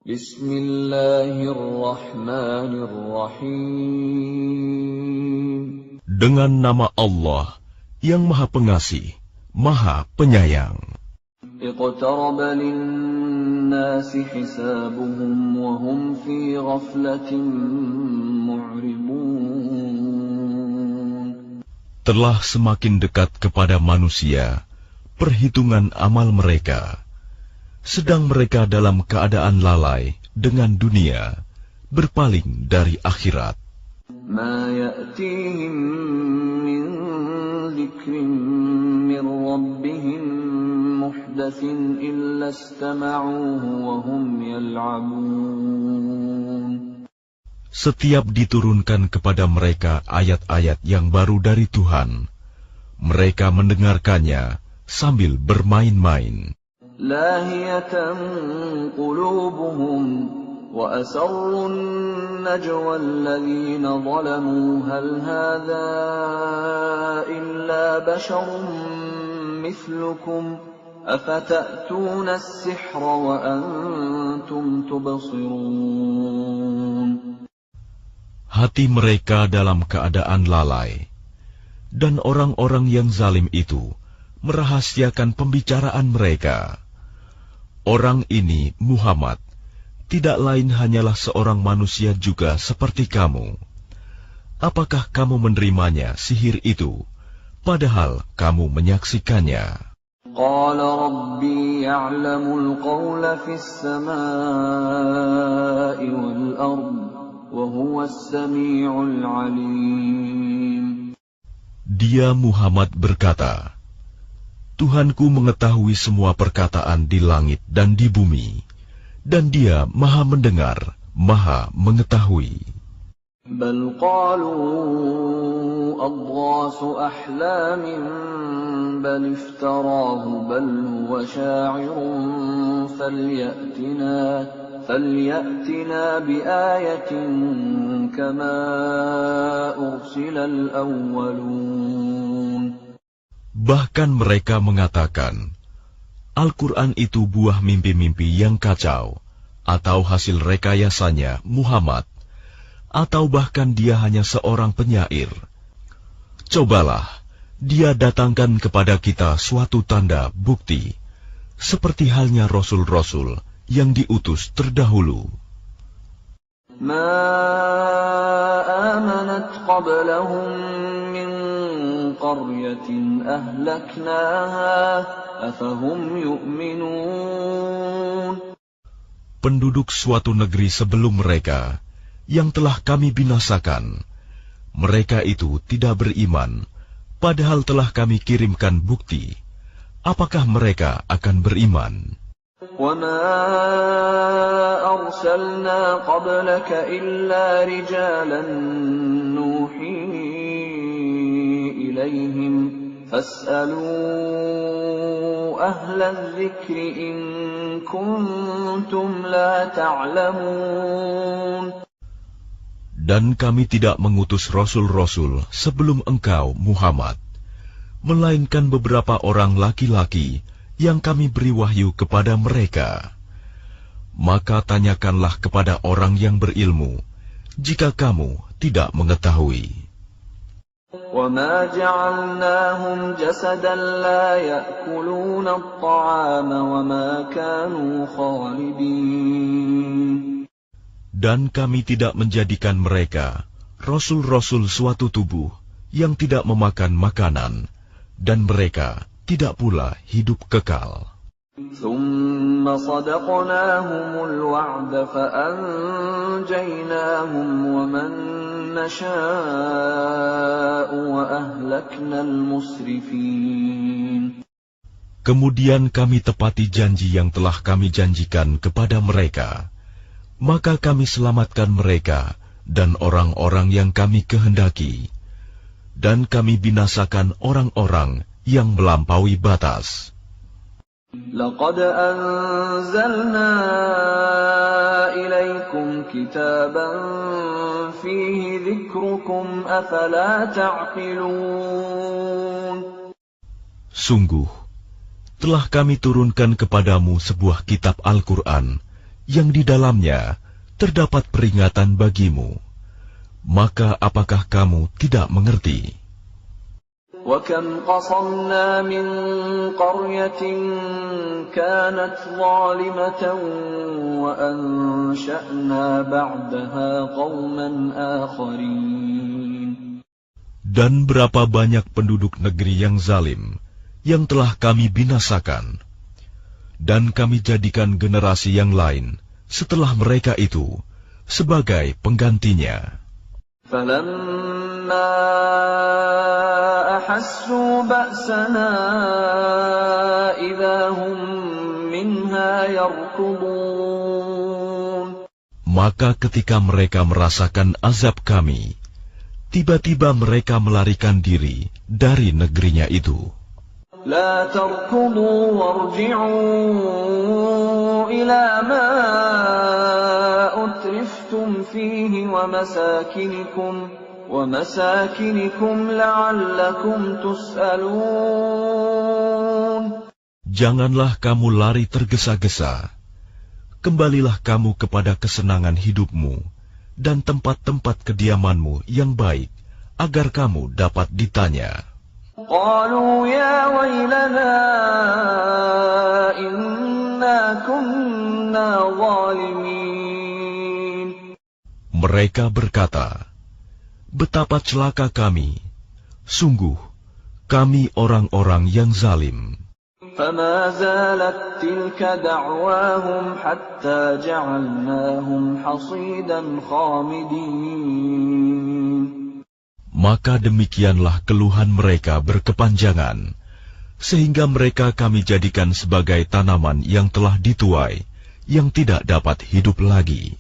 Bismillahirrahmanirrahim. Dengan nama Allah yang Maha Pengasih, Maha Penyayang. Iqtaraba lin-nasi hisabuhum wa hum fi ghaflatin mu'ridun. Telah semakin dekat kepada manusia perhitungan amal mereka, sedang mereka dalam keadaan lalai dengan dunia, berpaling dari akhirat. Ma ya'tihim min dzikrin min rabbihim muhdatsin illa istama'uhu wa hum yal'abun. Setiap diturunkan kepada mereka ayat-ayat yang baru dari Tuhan, mereka mendengarkannya sambil bermain-main. Lahiyatan qulubuhum wa asarrun najwa alladhina zalamu hal hadha illa basharun mithlukum afata'tuna as-sihra wa antum tubsirun. Hati mereka dalam keadaan lalai, dan orang-orang yang zalim itu merahasiakan pembicaraan mereka. Orang ini, Muhammad, tidak lain hanyalah seorang manusia juga seperti kamu. Apakah kamu menerimanya sihir itu, padahal kamu menyaksikannya? Qala Rabbi ya'lamul qawla fis samaa'i wal ard, wa huwas sami'ul 'alim. Dia Muhammad berkata, Tuhanku mengetahui semua perkataan di langit dan di bumi, dan Dia Maha Mendengar, Maha Mengetahui. Bal qalu adghasu ahlamin bal iftarahu bal huwa sya'irun falyatina biayatin kama ursilal awwalun. Bahkan mereka mengatakan, Al-Quran itu buah mimpi-mimpi yang kacau, atau hasil rekayasanya Muhammad, atau bahkan dia hanya seorang penyair. Cobalah, dia datangkan kepada kita suatu tanda bukti, seperti halnya Rasul-Rasul yang diutus terdahulu. Ma amanat qablahum min qaryatin ahlaknaha afahum yu'minun. Penduduk suatu negeri sebelum mereka yang telah kami binasakan, mereka itu tidak beriman, padahal telah kami kirimkan bukti. Apakah mereka akan beriman? وَمَا أَرْسَلْنَا قَبْلَكَ إِلَّا رِجَالًا نُوحِي إِلَيْهِمْ فَاسْأَلُوا أَهْلَ الذِّكْرِ إِن كُنتُمْ لَا تَعْلَمُونَ. Dan kami tidak mengutus rasul-rasul sebelum engkau, Muhammad, melainkan beberapa orang laki-laki yang kami beri wahyu kepada mereka. Maka tanyakanlah kepada orang yang berilmu, jika kamu tidak mengetahui. وَمَا جَعَلْنَاهُمْ جَسَدًا لَا يَأْكُلُونَ الطَّعَامَ وَمَا كَانُوا خَالِدِينَ. Dan kami tidak menjadikan mereka, rasul-rasul suatu tubuh, yang tidak memakan makanan, dan mereka tidak pula hidup kekal. ثُمَّ صَدَقْنَاهُمُ الْوَعْدَ فَأَنْجَيْنَاهُمْ وَمَنْ نَشَاءُ وَأَهْلَكْنَا الْمُسْرِفِينَ. Kemudian kami tepati janji yang telah kami janjikan kepada mereka, maka kami selamatkan mereka dan orang-orang yang kami kehendaki, dan kami binasakan orang-orang yang melampaui batas. لَقَدْ أَنزَلْنَا إِلَيْكُمْ كِتَابًا فِيهِ ذِكْرُكُمْ أَفَلَا تَعْقِلُونَ. Sungguh, telah kami turunkan kepadamu sebuah kitab Al-Quran yang di dalamnya terdapat peringatan bagimu. Maka apakah kamu tidak mengerti? وَكَمْ قَصَمْنَا مِنْ قَرْيَةٍ كَانَتْ ظَالِمَةً وَأَنْشَأْنَا بَعْدَهَا قَوْمًا آخَرِينَ. Dan berapa banyak penduduk negeri yang zalim yang telah kami binasakan, dan kami jadikan generasi yang lain setelah mereka itu sebagai penggantinya. فَلَمَّا أَحَسُّوا بَأْسَنَا إِذَا هُمْ مِنْهَا يَرْكُضُونَ. Maka ketika mereka merasakan azab kami, tiba-tiba mereka melarikan diri dari negerinya itu. لا تركضوا وارجعوا إلى ما أترفتم فيه ومساكنكم لعلكم تسألون. Janganlah kamu lari tergesa-gesa. Kembalilah kamu kepada kesenangan hidupmu dan tempat-tempat kediamanmu yang baik, agar kamu dapat ditanya. قالوا يا ويلنا إنا كنا ظالمين. Mereka berkata, betapa celaka kami, sungguh kami orang-orang yang zalim. فما زالت تلك دعواهم حتى جعلناهم حصيدا خامدين. Maka demikianlah keluhan mereka berkepanjangan, sehingga mereka kami jadikan sebagai tanaman yang telah dituai, yang tidak dapat hidup lagi.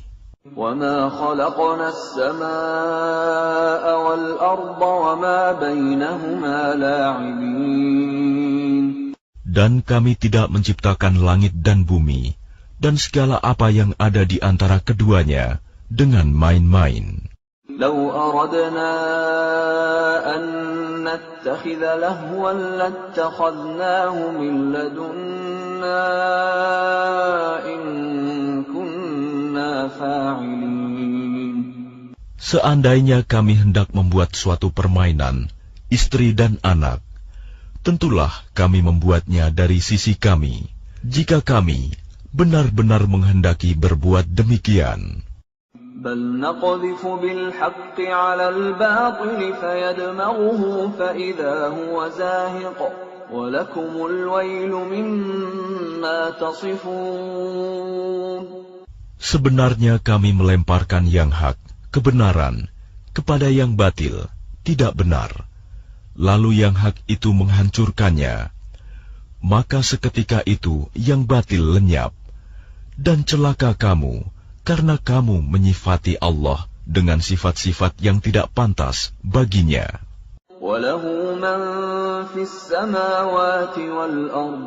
وَمَا خَلَقْنَا السَّمَاءَ وَالْأَرْضَ وَمَا بَيْنَهُمَا لَاعِبِينَ. Dan kami tidak menciptakan langit dan bumi, dan segala apa yang ada di antara keduanya, dengan main-main. لو أردنا أن نتخذ لهوا لاتخذناه من لدنا إن كنا فاعلين. Seandainya kami hendak membuat suatu permainan, istri dan anak, tentulah kami membuatnya dari sisi kami, jika kami benar-benar menghendaki berbuat demikian. بل نقذف بالحق على الباطل فيدمغه فإذا هو زاهق ولكم الويل مما تصفون. Sebenarnya kami melemparkan yang hak, kebenaran, kepada yang batil, tidak benar. Lalu yang hak itu menghancurkannya. Maka seketika itu yang batil lenyap. Dan celaka kamu, karena kamu menyifati Allah dengan sifat-sifat yang tidak pantas baginya. وَلَهُ مَنْ فِي السَّمَاوَاتِ وَالْأَرْضِ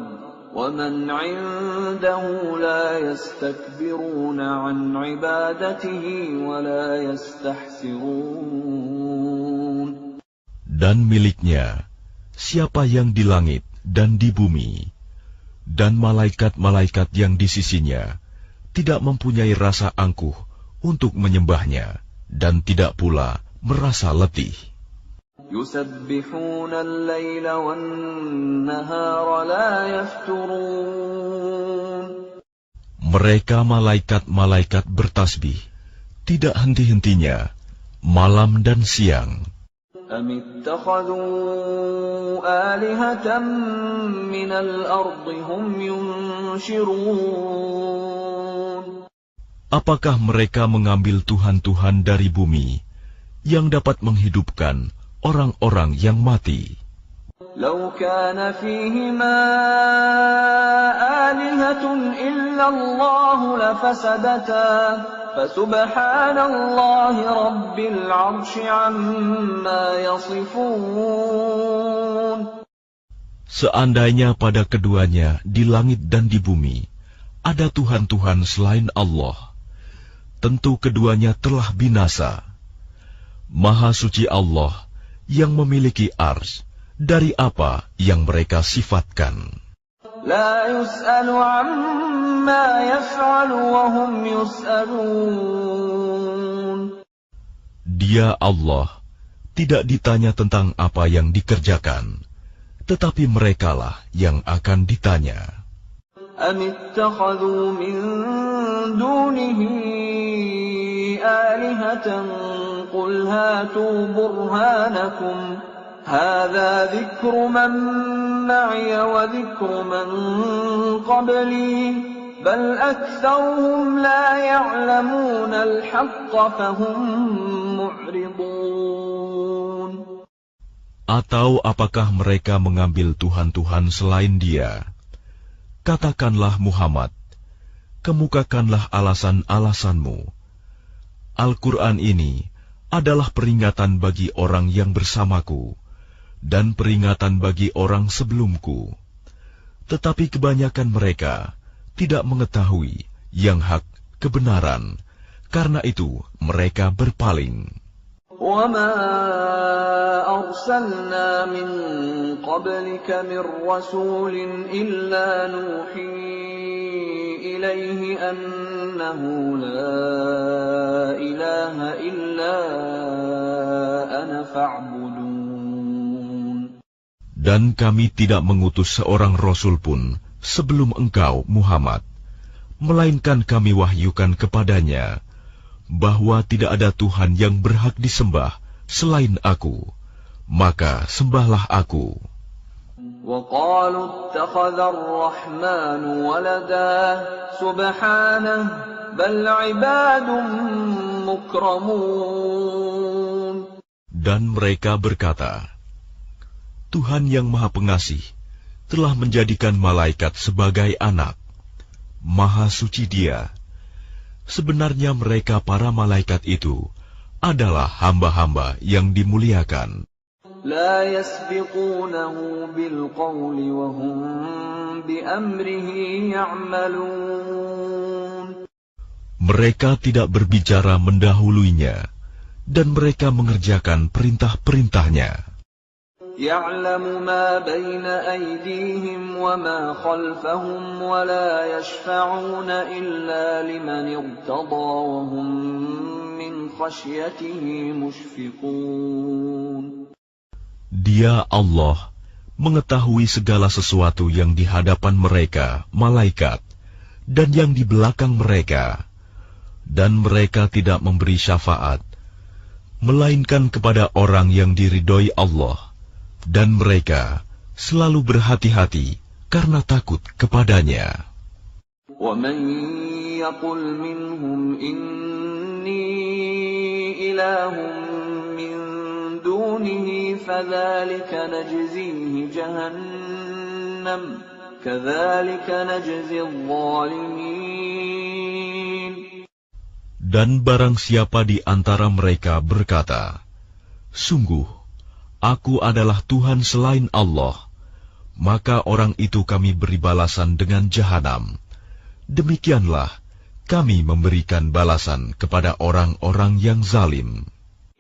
وَمَنْ عِنْدَهُ لَا يَسْتَكْبِرُونَ عَنْ عِبَادَتِهِ وَلَا يَسْتَحْسِرُونَ. Dan miliknya siapa yang di langit dan di bumi, dan malaikat-malaikat yang di sisinya, tidak mempunyai rasa angkuh untuk menyembahnya, dan tidak pula merasa letih. يُسَبِّحُونَ اللَّيْلَ وَالنَّهَارَ لَا يَفْتُرُونَ. Mereka malaikat-malaikat bertasbih, tidak henti-hentinya, malam dan siang. أَمِ اتَّخَذُوا آلِهَةً مِّنَ الْأَرْضِ هُمْ يُنْشِرُونَ. Apakah mereka mengambil tuhan-tuhan dari bumi yang dapat menghidupkan orang-orang yang mati? لو كان فيهما آلهة إلا الله لفسدتا فسبحان الله رب العرش عما يصفون. Seandainya pada keduanya di langit dan di bumi ada tuhan-tuhan selain Allah, tentu keduanya telah binasa. Maha suci Allah yang memiliki ars dari apa yang mereka sifatkan. لا يسأل عما يفعل وهم يسألون. Dia Allah tidak ditanya tentang apa yang dikerjakan, tetapi merekalah yang akan ditanya. أم اتخذوا من دونه آلهة قل هاتوا برهانكم هذا ذكر من معي وذكر من قبلي بل أكثرهم لا يعلمون الحق فهم معرضون. Atau apakah mereka mengambil Tuhan-Tuhan selain Dia? Katakanlah Muhammad, kemukakanlah alasan-alasanmu. Al-Quran ini adalah peringatan bagi orang yang bersamaku, dan peringatan bagi orang sebelumku. Tetapi kebanyakan mereka tidak mengetahui yang hak kebenaran, karena itu mereka berpaling. وَمَا أَرْسَلْنَا مِن قَبْلِكَ مِن رَّسُولٍ إِلَّا نُوحِي إِلَيْهِ أَنَّهُ لَا إِلَٰهَ إِلَّا أَنَا فَاعْبُدُونِ. Dan kami tidak mengutus seorang rasul pun sebelum engkau, Muhammad, melainkan kami wahyukan kepadanya bahwa tidak ada Tuhan yang berhak disembah selain Aku, maka sembahlah Aku. وَقَالُوا اتَّخَذَ الرَّحْمَنُ وَلَدًا سُبْحَانَهُ بَلْ عِبَادٌ مُكْرَمُونَ. Dan mereka berkata, Tuhan yang Maha Pengasih telah menjadikan malaikat sebagai anak. Maha suci Dia. Sebenarnya mereka para malaikat itu adalah hamba-hamba yang dimuliakan. لا يسبقونه بالقول وهم بأمره يعملون. Mereka tidak berbicara mendahuluinya, dan mereka mengerjakan perintah-perintahnya. يعلم ما بين أيديهم وما خلفهم ولا يشفعون إلا لمن ارتضى وهم من خشيته مشفقون. Dia Allah mengetahui segala sesuatu yang di hadapan mereka, malaikat, dan yang di belakang mereka, dan mereka tidak memberi syafaat, melainkan kepada orang yang diridhoi Allah. Dan mereka selalu berhati-hati karena takut kepadanya. وَمَنْ يَقُلْ مِنْهُمْ إِنِّي إِلَٰهٌ مِّن دُونِهِ فَذَلِكَ نَجْزِيهِ جَهَنَّمَ كَذَلِكَ نَجْزِي الظَّالِمِينَ. Dan barang siapa di antara mereka berkata, sungguh, Aku adalah Tuhan selain Allah, maka orang itu kami beri balasan dengan jahanam. Demikianlah kami memberikan balasan kepada orang-orang yang zalim.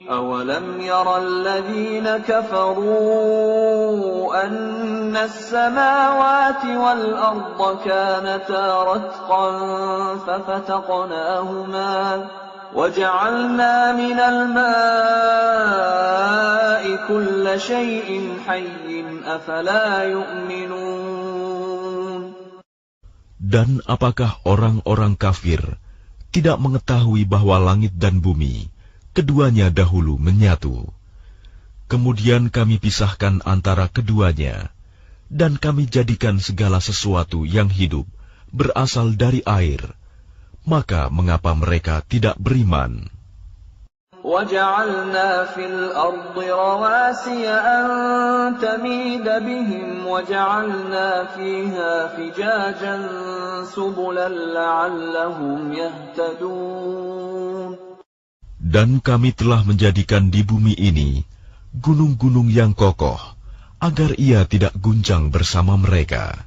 أَوَلَمْ يَرَ الَّذِينَ كَفَرُوا أَنَّ السَّمَاوَاتِ وَالْأَرْضَ كَانَتَا رَتْقًا فَفَتَقْنَاهُمَا وَجَعَلْنَا مِنَ الْمَاءِ كُلَّ شَيْءٍ حَيٍّ أَفَلَا يُؤْمِنُونَ. Dan apakah orang-orang kafir tidak mengetahui bahwa langit dan bumi keduanya dahulu menyatu? Kemudian kami pisahkan antara keduanya, dan kami jadikan segala sesuatu yang hidup berasal dari air. Maka mengapa mereka tidak beriman? وَجَعَلْنَا فِي الْأَرْضِ رَوَاسِيَ أَن تَمِيدَ بِهِمْ وَجَعَلْنَا فِيهَا فِجَاجًا سُبُلًا لَعَلَّهُمْ يَهْتَدُونَ. Dan kami telah menjadikan di bumi ini gunung-gunung yang kokoh, agar ia tidak guncang bersama mereka.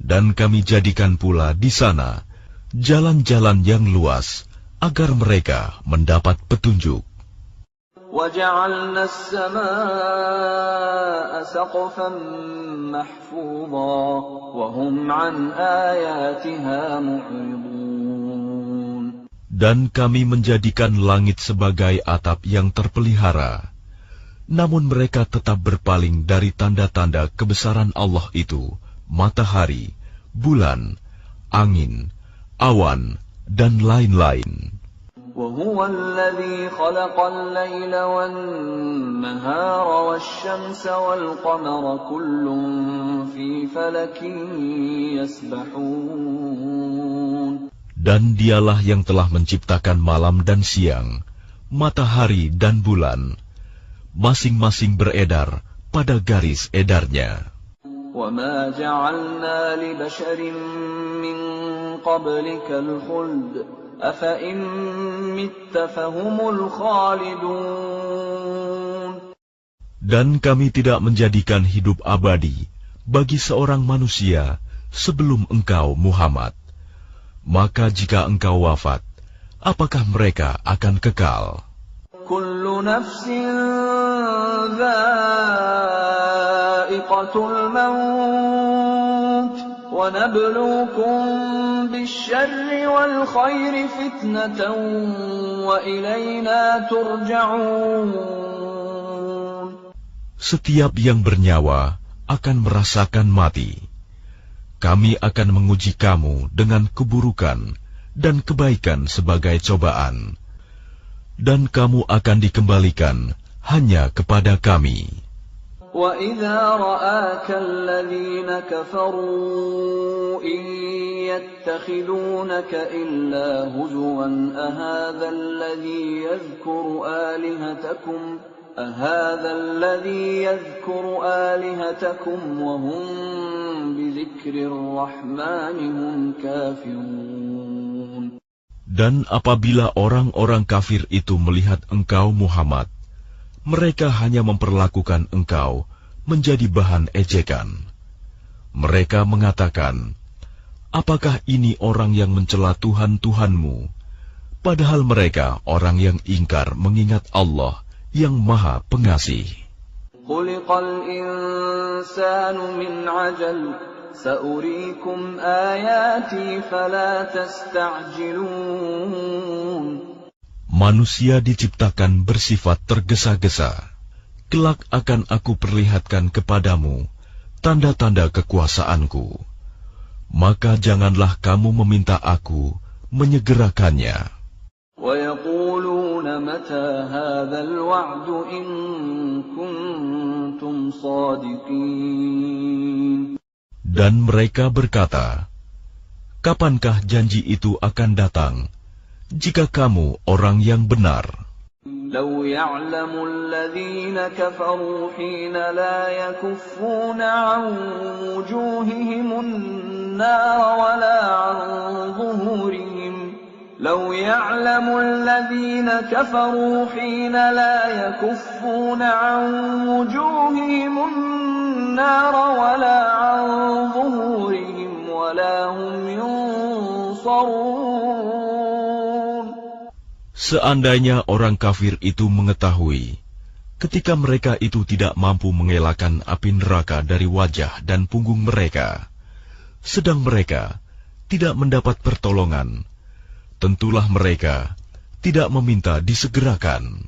Dan kami jadikan pula di sana jalan-jalan yang luas, agar mereka mendapat petunjuk. وَجَعَلْنَا السَّمَاءَ سَقْفًا مَحْفُوظًا وَهُمْ عَنْ آيَاتِهَا مُعْرِضُونَ. Dan kami menjadikan langit sebagai atap yang terpelihara, namun mereka tetap berpaling dari tanda-tanda kebesaran Allah itu, matahari, bulan, angin, awan, dan lain-lain. وَهُوَ الَّذِي خَلَقَ اللَّيْلَ وَالنَّهَارَ وَالشَّمْسَ وَالْقَمَرَ كُلٌّ فِي فَلَكٍ يَسْبَحُونَ. Dan dialah yang telah menciptakan malam dan siang, matahari dan bulan, masing-masing beredar pada garis edarnya. وَمَا جَعَلْنَا لِبَشَرٍ مِّن قَبْلِكَ الْخُلْدَ أَفَإِن مِّتَّ فَهُمُ الْخَالِدُونَ. Dan kami tidak menjadikan hidup abadi bagi seorang manusia sebelum engkau, Muhammad. Maka jika engkau wafat, apakah mereka akan kekal? Kullu nafsin dha'iqatul maut wa nabluukum bisyarri wal khairi fitnatan wa ilayna turja'un. Setiap yang bernyawa akan merasakan mati. Kami akan menguji kamu dengan keburukan dan kebaikan sebagai cobaan. Dan kamu akan dikembalikan hanya kepada kami. وَإِذَا رَآكَ الَّذِينَ كَفَرُوا إِن يَتَّخِذُونَكَ إِلَّا هُزُوًا أَهَذَا الَّذِي يَذْكُرُ آلِهَتَكُمْ وَهُمْ بِذِكْرِ الرَّحْمَنِ هُمْ كَافِرُونَ. Dan apabila orang-orang kafir itu melihat engkau, Muhammad, mereka hanya memperlakukan engkau menjadi bahan ejekan. Mereka mengatakan, apakah ini orang yang mencela Tuhan-Tuhanmu? Padahal mereka orang yang ingkar mengingat Allah yang Maha Pengasih. Khuliqal insanu min ajal, sa'uriikum ayati fala tasta'jilun. Manusia diciptakan bersifat tergesa-gesa. Kelak akan aku perlihatkan kepadamu tanda-tanda kekuasaanku. Maka janganlah kamu meminta aku menyegerakannya. وَيَقُولُونَ مَتَى هَذَا الْوَعْدُ إِن كُنتُمْ صَادِقِينَ. Dan mereka berkata, kapankah janji itu akan datang, jika kamu orang yang benar? لَوْ يَعْلَمُ الَّذِينَ كَفَرُوا حِينَ لَا يَكُفُّونَ عَنْ وُجُوهِهِمُ النَّارَ وَلَا عَنْ ظُهُورِهِمْ لو يعلم الذين كفروا حين لا يكفون عن وجوههم النار ولا عن ظهورهم ولا هم ينصرون. Seandainya orang kafir itu mengetahui, ketika mereka itu tidak mampu mengelakkan api neraka dari wajah dan punggung mereka, sedang mereka tidak mendapat pertolongan, tentulah mereka tidak meminta disegerakan.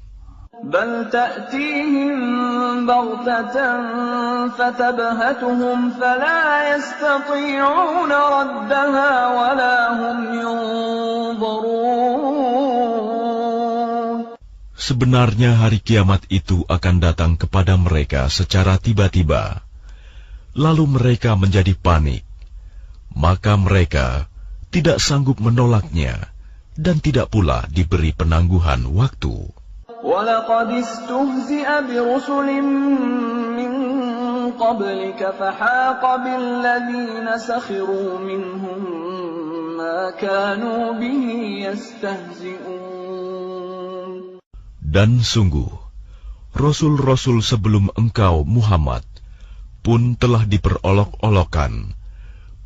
Bal ta'tihim baghtatan fatabhatuhum fala yastati'una raddaha wala hum yunzarun. Sebenarnya hari kiamat itu akan datang kepada mereka secara tiba-tiba, lalu mereka menjadi panik, maka mereka tidak sanggup menolaknya, dan tidak pula diberi penangguhan waktu. وَلَقَدِ اسْتُهْزِئَ بِرُسُلٍ مِّن قَبْلِكَ فَحَاقَ بِالَّذِينَ سَخِرُوا مِنْهُم مَّا كَانُوا بِهِ يَسْتَهْزِئُونَ. Dan sungguh, Rasul-Rasul sebelum engkau, Muhammad, pun telah diperolok-olokkan.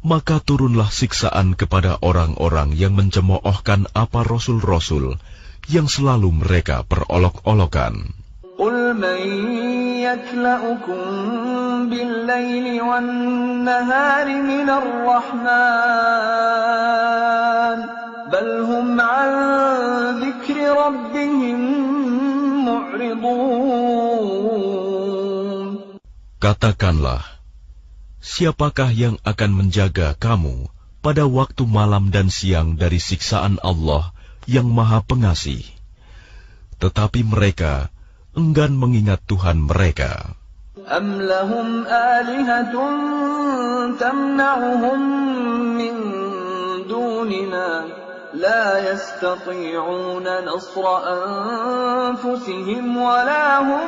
Maka turunlah siksaan kepada orang-orang yang mencemoohkan apa Rasul-Rasul yang selalu mereka perolok-olokan. قل من يكلأكم بالليل والنهار من الرحمن بل هم عن ذكر ربهم معرضون. Katakanlah, siapakah yang akan menjaga kamu pada waktu malam dan siang dari siksaan Allah yang Maha Pengasih? Tetapi mereka enggan mengingat Tuhan mereka. Am lahum alihatun tamna'uhum min dunina la yastati'una nasra anfusihim wa la hum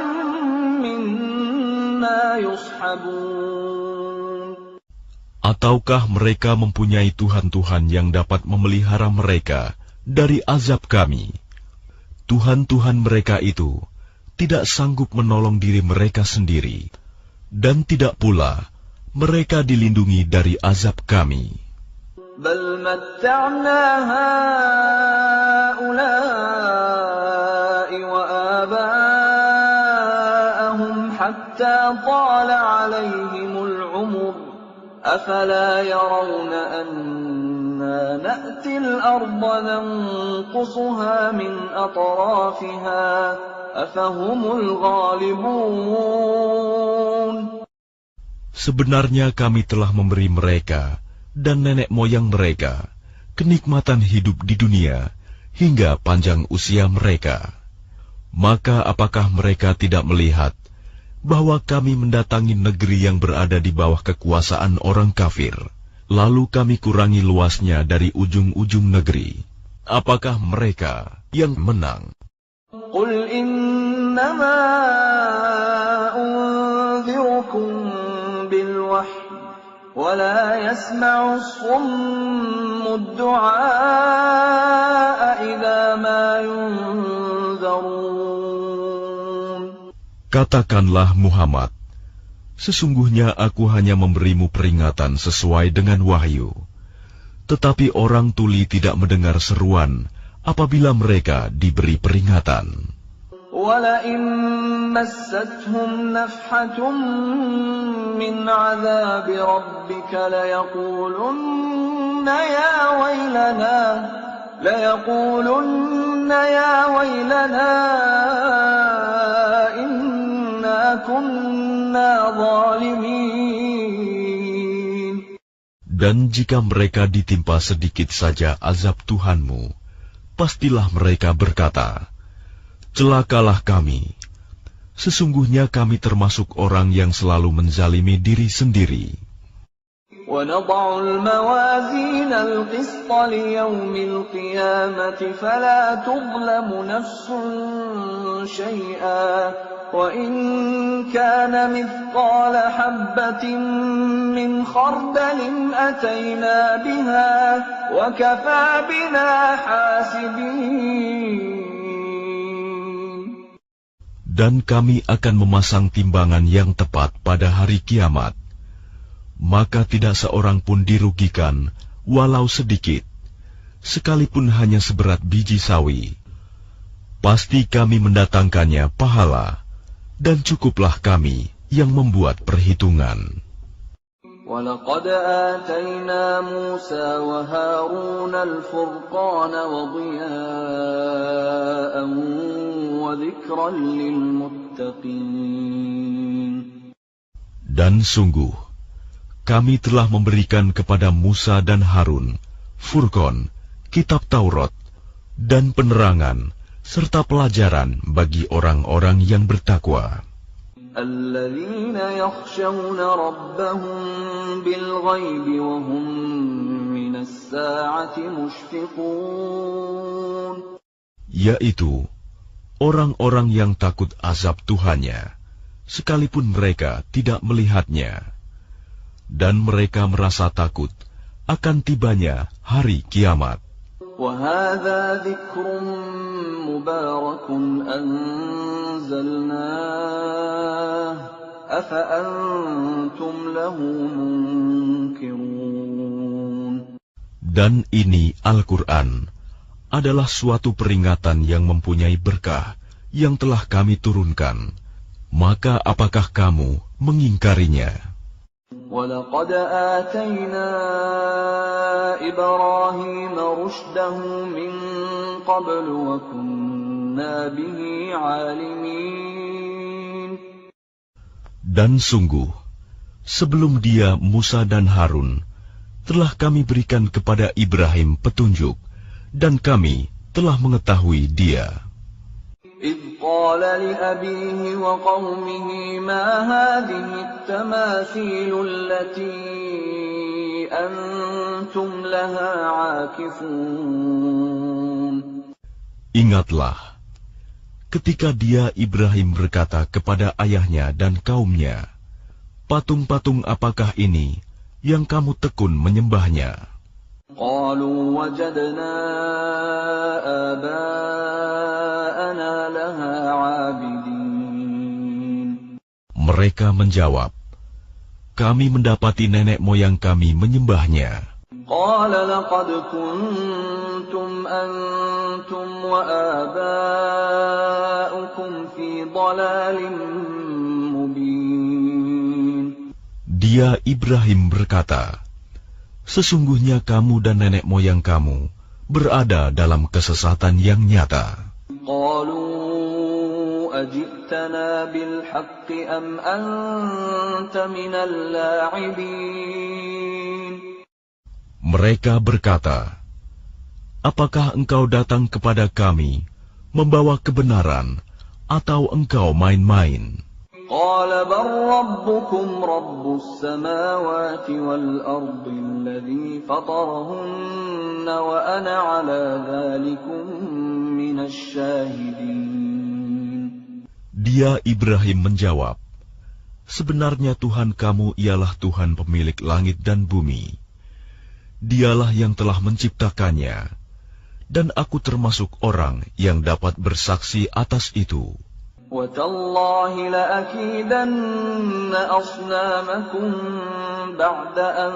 minna yushabun. Ataukah mereka mempunyai Tuhan-Tuhan yang dapat memelihara mereka dari azab kami? Tuhan-Tuhan mereka itu tidak sanggup menolong diri mereka sendiri, dan tidak pula mereka dilindungi dari azab kami. Bal matta'na ha'ula'i wa aba'ahum hatta tala 'alayhimul 'umur afala yarawna anna na'til arda nanqusuha min atrafiha afahumul ghalibun. Sebenarnya kami telah memberi mereka dan nenek moyang mereka kenikmatan hidup di dunia hingga panjang usia mereka. Maka apakah mereka tidak melihat bahwa kami mendatangi negeri yang berada di bawah kekuasaan orang kafir, lalu kami kurangi luasnya dari ujung-ujung negeri? Apakah mereka yang menang? Qul innama unzirukum bil wahyi wa la yasma'u as-summu ad-du'a idza ma yunzarun. Katakanlah Muhammad, sesungguhnya aku hanya memberimu peringatan sesuai dengan wahyu. Tetapi orang tuli tidak mendengar seruan apabila mereka diberi peringatan. وَلَئِن مَّسَّتْهُمْ نَفْحَةٌ مِّنْ عَذَابِ رَبِّكَ لَيَقُولُنَّ يَا وَيْلَنَا إِنَّا كُنَّا ظَالِمِينَ. Dan jika mereka ditimpa sedikit saja azab Tuhanmu, pastilah mereka berkata, celakalah kami. Sesungguhnya kami termasuk orang yang selalu menzalimi diri sendiri. وَنَضَعُ الْمَوَازِينَ الْقِسْطَ لِيَوْمِ الْقِيَامَةِ فَلَا تُظْلَمُ نَفْسٌ شَيْئًا وَإِنْ كَانَ مِثْقَالَ حَبَّةٍ مِّنْ خَرْدَلٍ أَتَيْنَا بِهَا وَكَفَى بِنَا حَاسِبِينَ. Dan kami akan memasang timbangan yang tepat pada hari kiamat. Maka tidak seorang pun dirugikan, walau sedikit, sekalipun hanya seberat biji sawi. Pasti kami mendatangkannya pahala, dan cukuplah kami yang membuat perhitungan. وَلَقَدْ آتَيْنَا مُوسَى وَهَارُونَ الْفُرْقَانَ وَضِيَاءً وَذِكْرًا لِّلْمُتَّقِينَ. Dan sungguh, kami telah memberikan kepada Musa dan Harun Furqan, kitab Taurat, dan penerangan, serta pelajaran bagi orang-orang yang bertakwa. الَّذِينَ يَخْشَوْنَ رَبَّهُم بِالْغَيْبِ وَهُم مِّنَ السَّاعَةِ مُشْفِقُونَ. Yaitu orang-orang yang takut azab Tuhannya, sekalipun mereka tidak melihatnya. Dan mereka merasa takut akan tibanya hari kiamat. وَهَذَا ذِكْرٌ مُبَارَكٌ أَنزَلْنَاهُ أَفَأَنْتُمْ لَهُ مُنْكِرُونَ. Dan ini Al-Quran adalah suatu peringatan yang mempunyai berkah yang telah kami turunkan, maka apakah kamu mengingkarinya? وَلَقَدْ آتَيْنَا إِبْرَاهِيمَ رُشْدَهُ مِنْ قَبْلُ وَكُنَّا بِهِ عَالِمِينَ. Dan sungguh, sebelum dia Musa dan Harun, telah kami berikan kepada Ibrahim petunjuk, dan kami telah mengetahui dia. إِذْ قَالَ لِأَبِيهِ وَقَوْمِهِ مَا هَذِهِ التَّمَاثِيلُ الَّتِي أَنْتُمْ لَهَا عَاكِفُونَ. Ingatlah, ketika dia Ibrahim berkata kepada ayahnya dan kaumnya, patung-patung apakah ini yang kamu tekun menyembahnya? قَالُوا وَجَدْنَا آبَاءَنَا لَهَا عَابِدِينَ. Mereka menjawab, kami mendapati nenek moyang kami menyembahnya. قَالَ لَقَدْ كُنْتُمْ أَنْتُمْ وَآبَاؤُكُمْ فِي ضَلَالٍ مُبِينٍ. Dia Ibrahim berkata, sesungguhnya kamu dan nenek moyang kamu berada dalam kesesatan yang nyata. قَالُوا أَجِئْتَنَا بِالْحَقِّ أَمْ أَنْتَ مِنَ اللَّاعِبِينَ. Mereka berkata, apakah engkau datang kepada kami membawa kebenaran atau engkau main-main? قَالَ بَلْ رَبُّكُمْ رَبُّ السَّمَاوَاتِ وَالْأَرْضِ الَّذِي فَطَرَهُنَّ وَأَنَا عَلَى ذَلِكُمْ مِنَ الشَّاهِدِينَ. Dia Ibrahim menjawab, sebenarnya Tuhan kamu ialah Tuhan pemilik langit dan bumi. Dialah yang telah menciptakannya, dan aku termasuk orang yang dapat bersaksi atas itu. وَتَاللَّهِ لَأَكِيدَنَّ أَصْنَامَكُمْ بَعْدَ أَن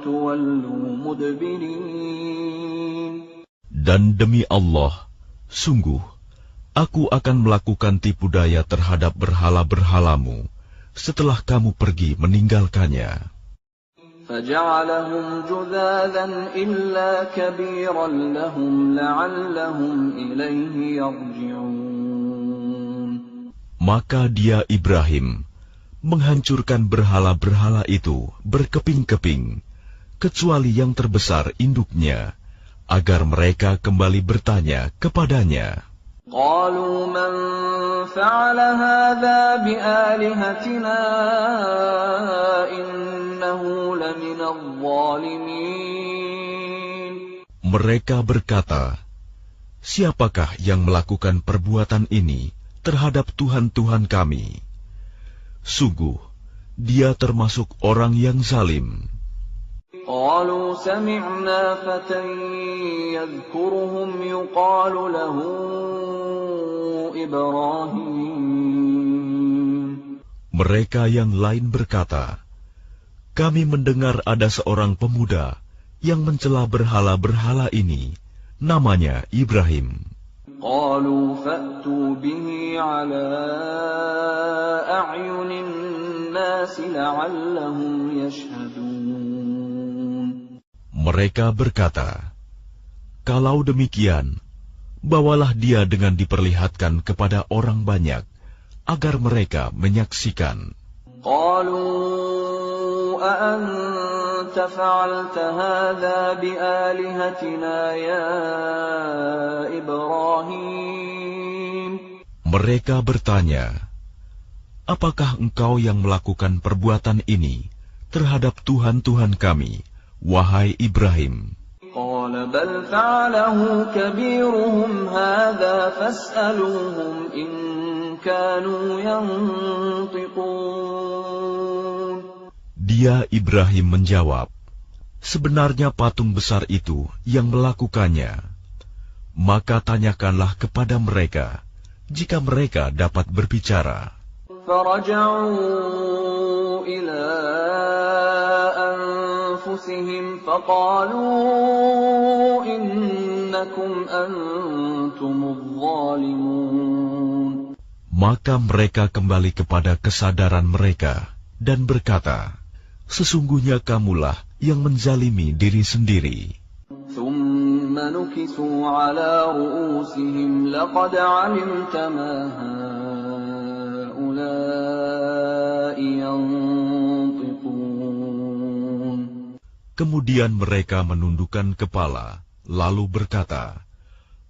تُوَلُّوا مُدْبِرِينَ. Dan demi Allah, sungguh, aku akan melakukan tipu daya terhadap berhala-berhalamu setelah kamu pergi meninggalkannya. فَجَعَلَهُمْ جُذَاذًا إِلَّا كَبِيرًا لَهُمْ لَعَلَّهُمْ إِلَيْهِ يَرْجِعُونَ. Maka dia Ibrahim menghancurkan berhala-berhala itu berkeping-keping, kecuali yang terbesar induknya, agar mereka kembali bertanya kepadanya. قَالُوا مَنْ فَعَلَ هَذَا بِآلِهَتِنَا إِنَّهُ لَمِنَ الظَّالِمِينَ. Mereka berkata, siapakah yang melakukan perbuatan ini terhadap Tuhan-Tuhan kami? Sungguh, dia termasuk orang yang zalim. قَالُوا سَمِعْنَا فَتًى يَذْكُرُهُمْ يُقَالُ لَهُ إِبْرَاهِيمُ. Mereka yang lain berkata, kami mendengar ada seorang pemuda yang mencela berhala-berhala ini, namanya Ibrahim. قَالُوا فَأْتُوا بِهِ عَلَىٰ أَعْيُنِ النَّاسِ لَعَلَّهُمْ يَشْهَدُونَ. Mereka berkata, kalau demikian, bawalah dia dengan diperlihatkan kepada orang banyak, agar mereka menyaksikan. قَالُوا أَأَنْتَ فَعَلْتَ هَذَا بِآلِهَتِنَا يَا إِبْرَاهِيمُ. Mereka bertanya, apakah engkau yang melakukan perbuatan ini terhadap Tuhan-Tuhan kami, wahai Ibrahim? قَالَ بَلْ فَعَلَهُ كَبِيرُهُمْ هَذَا فَاسْأَلُوهُمْ إِن كَانُوا يَنطِقُونَ. Dia Ibrahim menjawab, sebenarnya patung besar itu yang melakukannya. Maka tanyakanlah kepada mereka, jika mereka dapat berbicara. فَرَجَعُوا إِلَىٰ أَنفُسِهِمْ فَقَالُوا إِنَّا إنكم أنتم الظالمون. Maka mereka kembali kepada kesadaran mereka dan berkata, sesungguhnya kamulah yang menzalimi diri sendiri. ثم نكسوا على رؤوسهم لقد علمت ما هؤلاء ينطقون. Kemudian mereka menundukkan kepala, lalu berkata,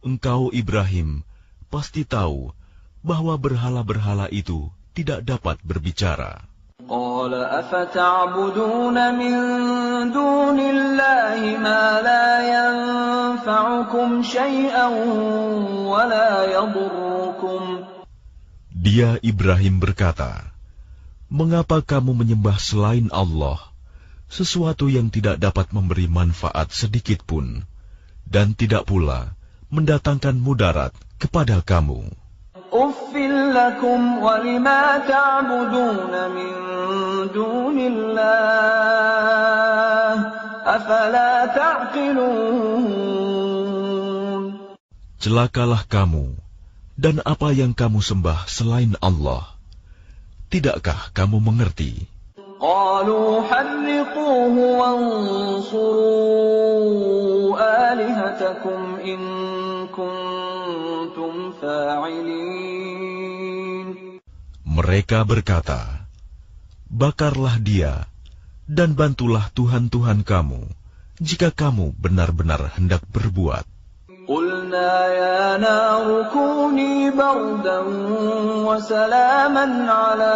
engkau Ibrahim pasti tahu bahwa berhala-berhala itu tidak dapat berbicara. قال أفتعبدون من دون الله ما لا ينفعكم شيئا ولا يضركم. Dia Ibrahim berkata, mengapa kamu menyembah selain Allah sesuatu yang tidak dapat memberi manfaat sedikit pun dan tidak pula mendatangkan mudarat kepada kamu? أُفٍّ لَكُمْ وَلِمَا تَعْبُدُونَ مِن دُونِ اللَّهِ أَفَلَا تَعْقِلُونَ. Celakalah kamu dan apa yang kamu sembah selain Allah. Tidakkah kamu mengerti? قَالُوا حَرِّقُوهُ وَانصُرُوا آلِهَتَكُمْ إِن كُنتُمْ فَاعِلِينَ. Mereka berkata, bakarlah dia dan bantulah Tuhan-Tuhan kamu jika kamu benar-benar hendak berbuat. قُلْنَا يَا نَارُ كُونِي بَرْدًا وَسَلَامًا عَلَى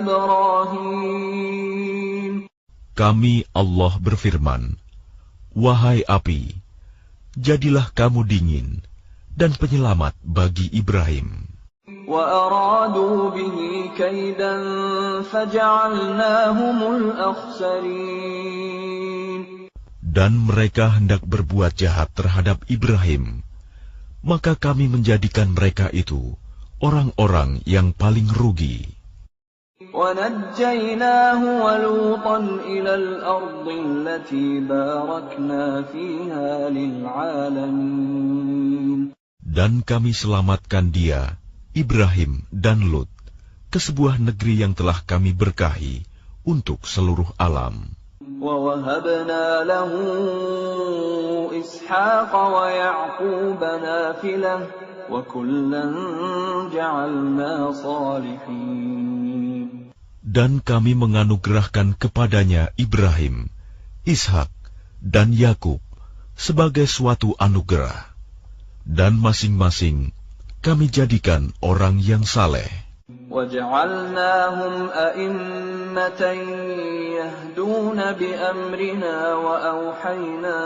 إِبْرَاهِيمَ. Kami Allah berfirman, wahai api, jadilah kamu dingin dan penyelamat bagi Ibrahim. وَأَرَادُوا بِهِ كَيْدًا فَجَعَلْنَاهُمُ الْأَخْسَرِينَ. Dan mereka hendak berbuat jahat terhadap Ibrahim, maka kami menjadikan mereka itu orang-orang yang paling rugi. وَنَجَّيْنَاهُ وَلُوطًا إِلَى الْأَرْضِ الَّتِي بَارَكْنَا فِيهَا لِلْعَالَمِينَ. Dan kami selamatkan dia, Ibrahim dan Lut, ke sebuah negeri yang telah kami berkahi untuk seluruh alam. وَوَهَبْنَا لَهُ إِسْحَاقَ وَيَعْقُوبَ نَافِلَةً وَكُلًّا جَعَلْنَا صَالِحِينَ. Dan kami menganugerahkan kepadanya Ibrahim, Ishak, dan Yakub sebagai suatu anugerah. Dan masing-masing kami jadikan orang yang saleh. وَجَعَلْنَاهُمْ أَئِمَّةً يَهْدُونَ بِأَمْرِنَا وَأَوْحَيْنَا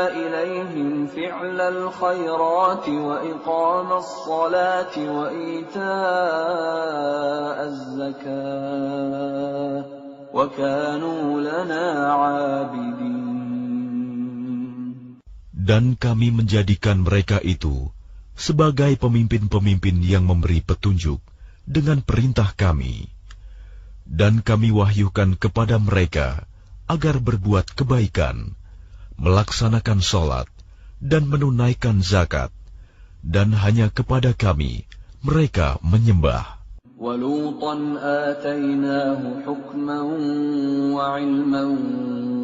إِلَيْهِمْ فِعْلَ الْخَيْرَاتِ وَإِقَامَ الصَّلَاةِ وَإِيتَاءَ الزَّكَاةِ وَكَانُوا لَنَا عَابِدِينَ. Dan kami menjadikan mereka itu sebagai pemimpin-pemimpin yang memberi petunjuk dengan perintah kami. Dan kami wahyukan kepada mereka agar berbuat kebaikan, melaksanakan sholat, dan menunaikan zakat. Dan hanya kepada kami mereka menyembah. وَلُوطًا آتَيْنَاهُ حُكْمًا وَعِلْمًا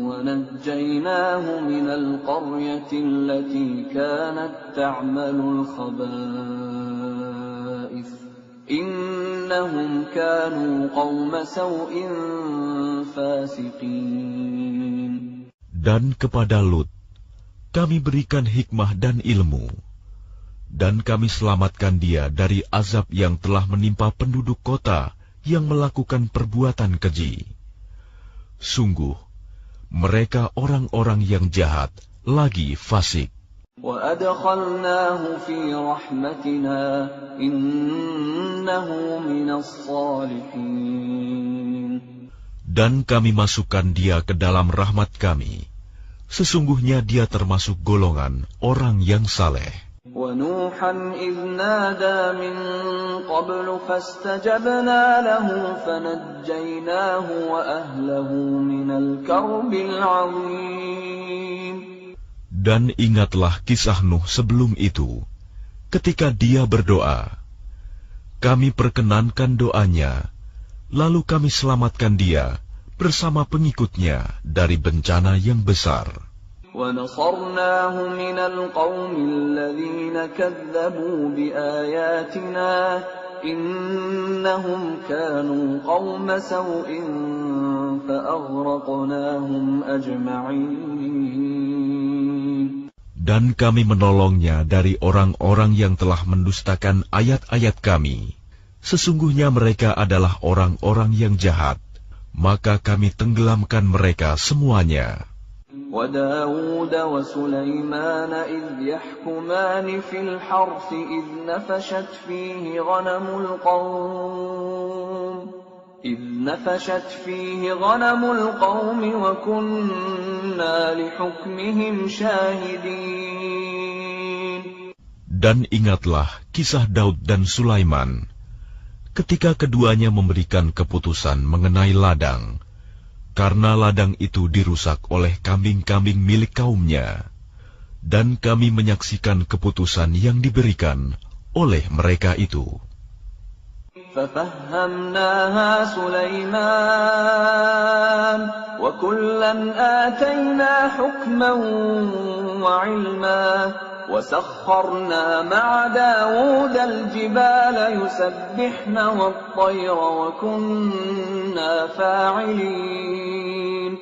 وَنَجَّيْنَاهُ مِنَ الْقَرْيَةِ الَّتِي كَانَتْ تَعْمَلُ الْخَبَائِثَ إِنَّهُمْ كَانُوا قَوْمَ سَوْءٍ فَاسِقِينَ. Dan kepada Lut kami berikan hikmah dan ilmu, dan kami selamatkan dia dari azab yang telah menimpa penduduk kota yang melakukan perbuatan keji. Sungguh, mereka orang-orang yang jahat lagi fasik. وَأَدْخَلْنَاهُ فِي رَحْمَتِنَا إِنَّهُ مِنَ الصَّالِحِينَ. Dan kami masukkan dia ke dalam rahmat kami. Sesungguhnya dia termasuk golongan orang yang saleh. وَنُوحًا إِذْ نَادَى مِن قَبْلُ فَاسْتَجَبْنَا لَهُ فَنَجَّيْنَاهُ وَأَهْلَهُ مِنَ الْكَرْبِ الْعَظِيمِ. Dan ingatlah kisah Nuh sebelum itu, ketika dia berdoa. Kami perkenankan doanya, lalu kami selamatkan dia bersama pengikutnya dari bencana yang besar. وَنَصَرْنَاهُ مِنَ الْقَوْمِ الَّذِينَ كَذَّبُوا بِآيَاتِنَا إِنَّهُمْ كَانُوا قَوْمَ سَوْءٍ فَأَغْرَقْنَاهُمْ أَجْمَعِينَ. Dan kami menolongnya dari orang-orang yang telah mendustakan ayat-ayat kami. Sesungguhnya mereka adalah orang-orang yang jahat, maka kami tenggelamkan mereka semuanya. وَدَاوُودَ وَسُلَيْمَانَ إِذْ يَحْكُمَانِ فِي الْحَرْثِ إِذْ نَفَشَتْ فِيهِ غَنَمُ الْقَوْمِ وَكُنَّا لِحُكْمِهِمْ شَاهِدِينَ. Dan ingatlah kisah Daud dan Sulaiman, ketika keduanya memberikan keputusan mengenai ladang, karena ladang itu dirusak oleh kambing-kambing milik kaumnya, dan kami menyaksikan keputusan yang diberikan oleh mereka itu. فَفَهَّمْنَاهَا سُلَيْمَانَ وَكُلًّا آتَيْنَا حُكْمًا وَعِلْمًا وَسَخَّرْنَا مَعَ دَاوُودَ الْجِبَالَ يُسَبِّحْنَ وَالطَّيْرَ وَكُنَّا فَاعِلِينَ.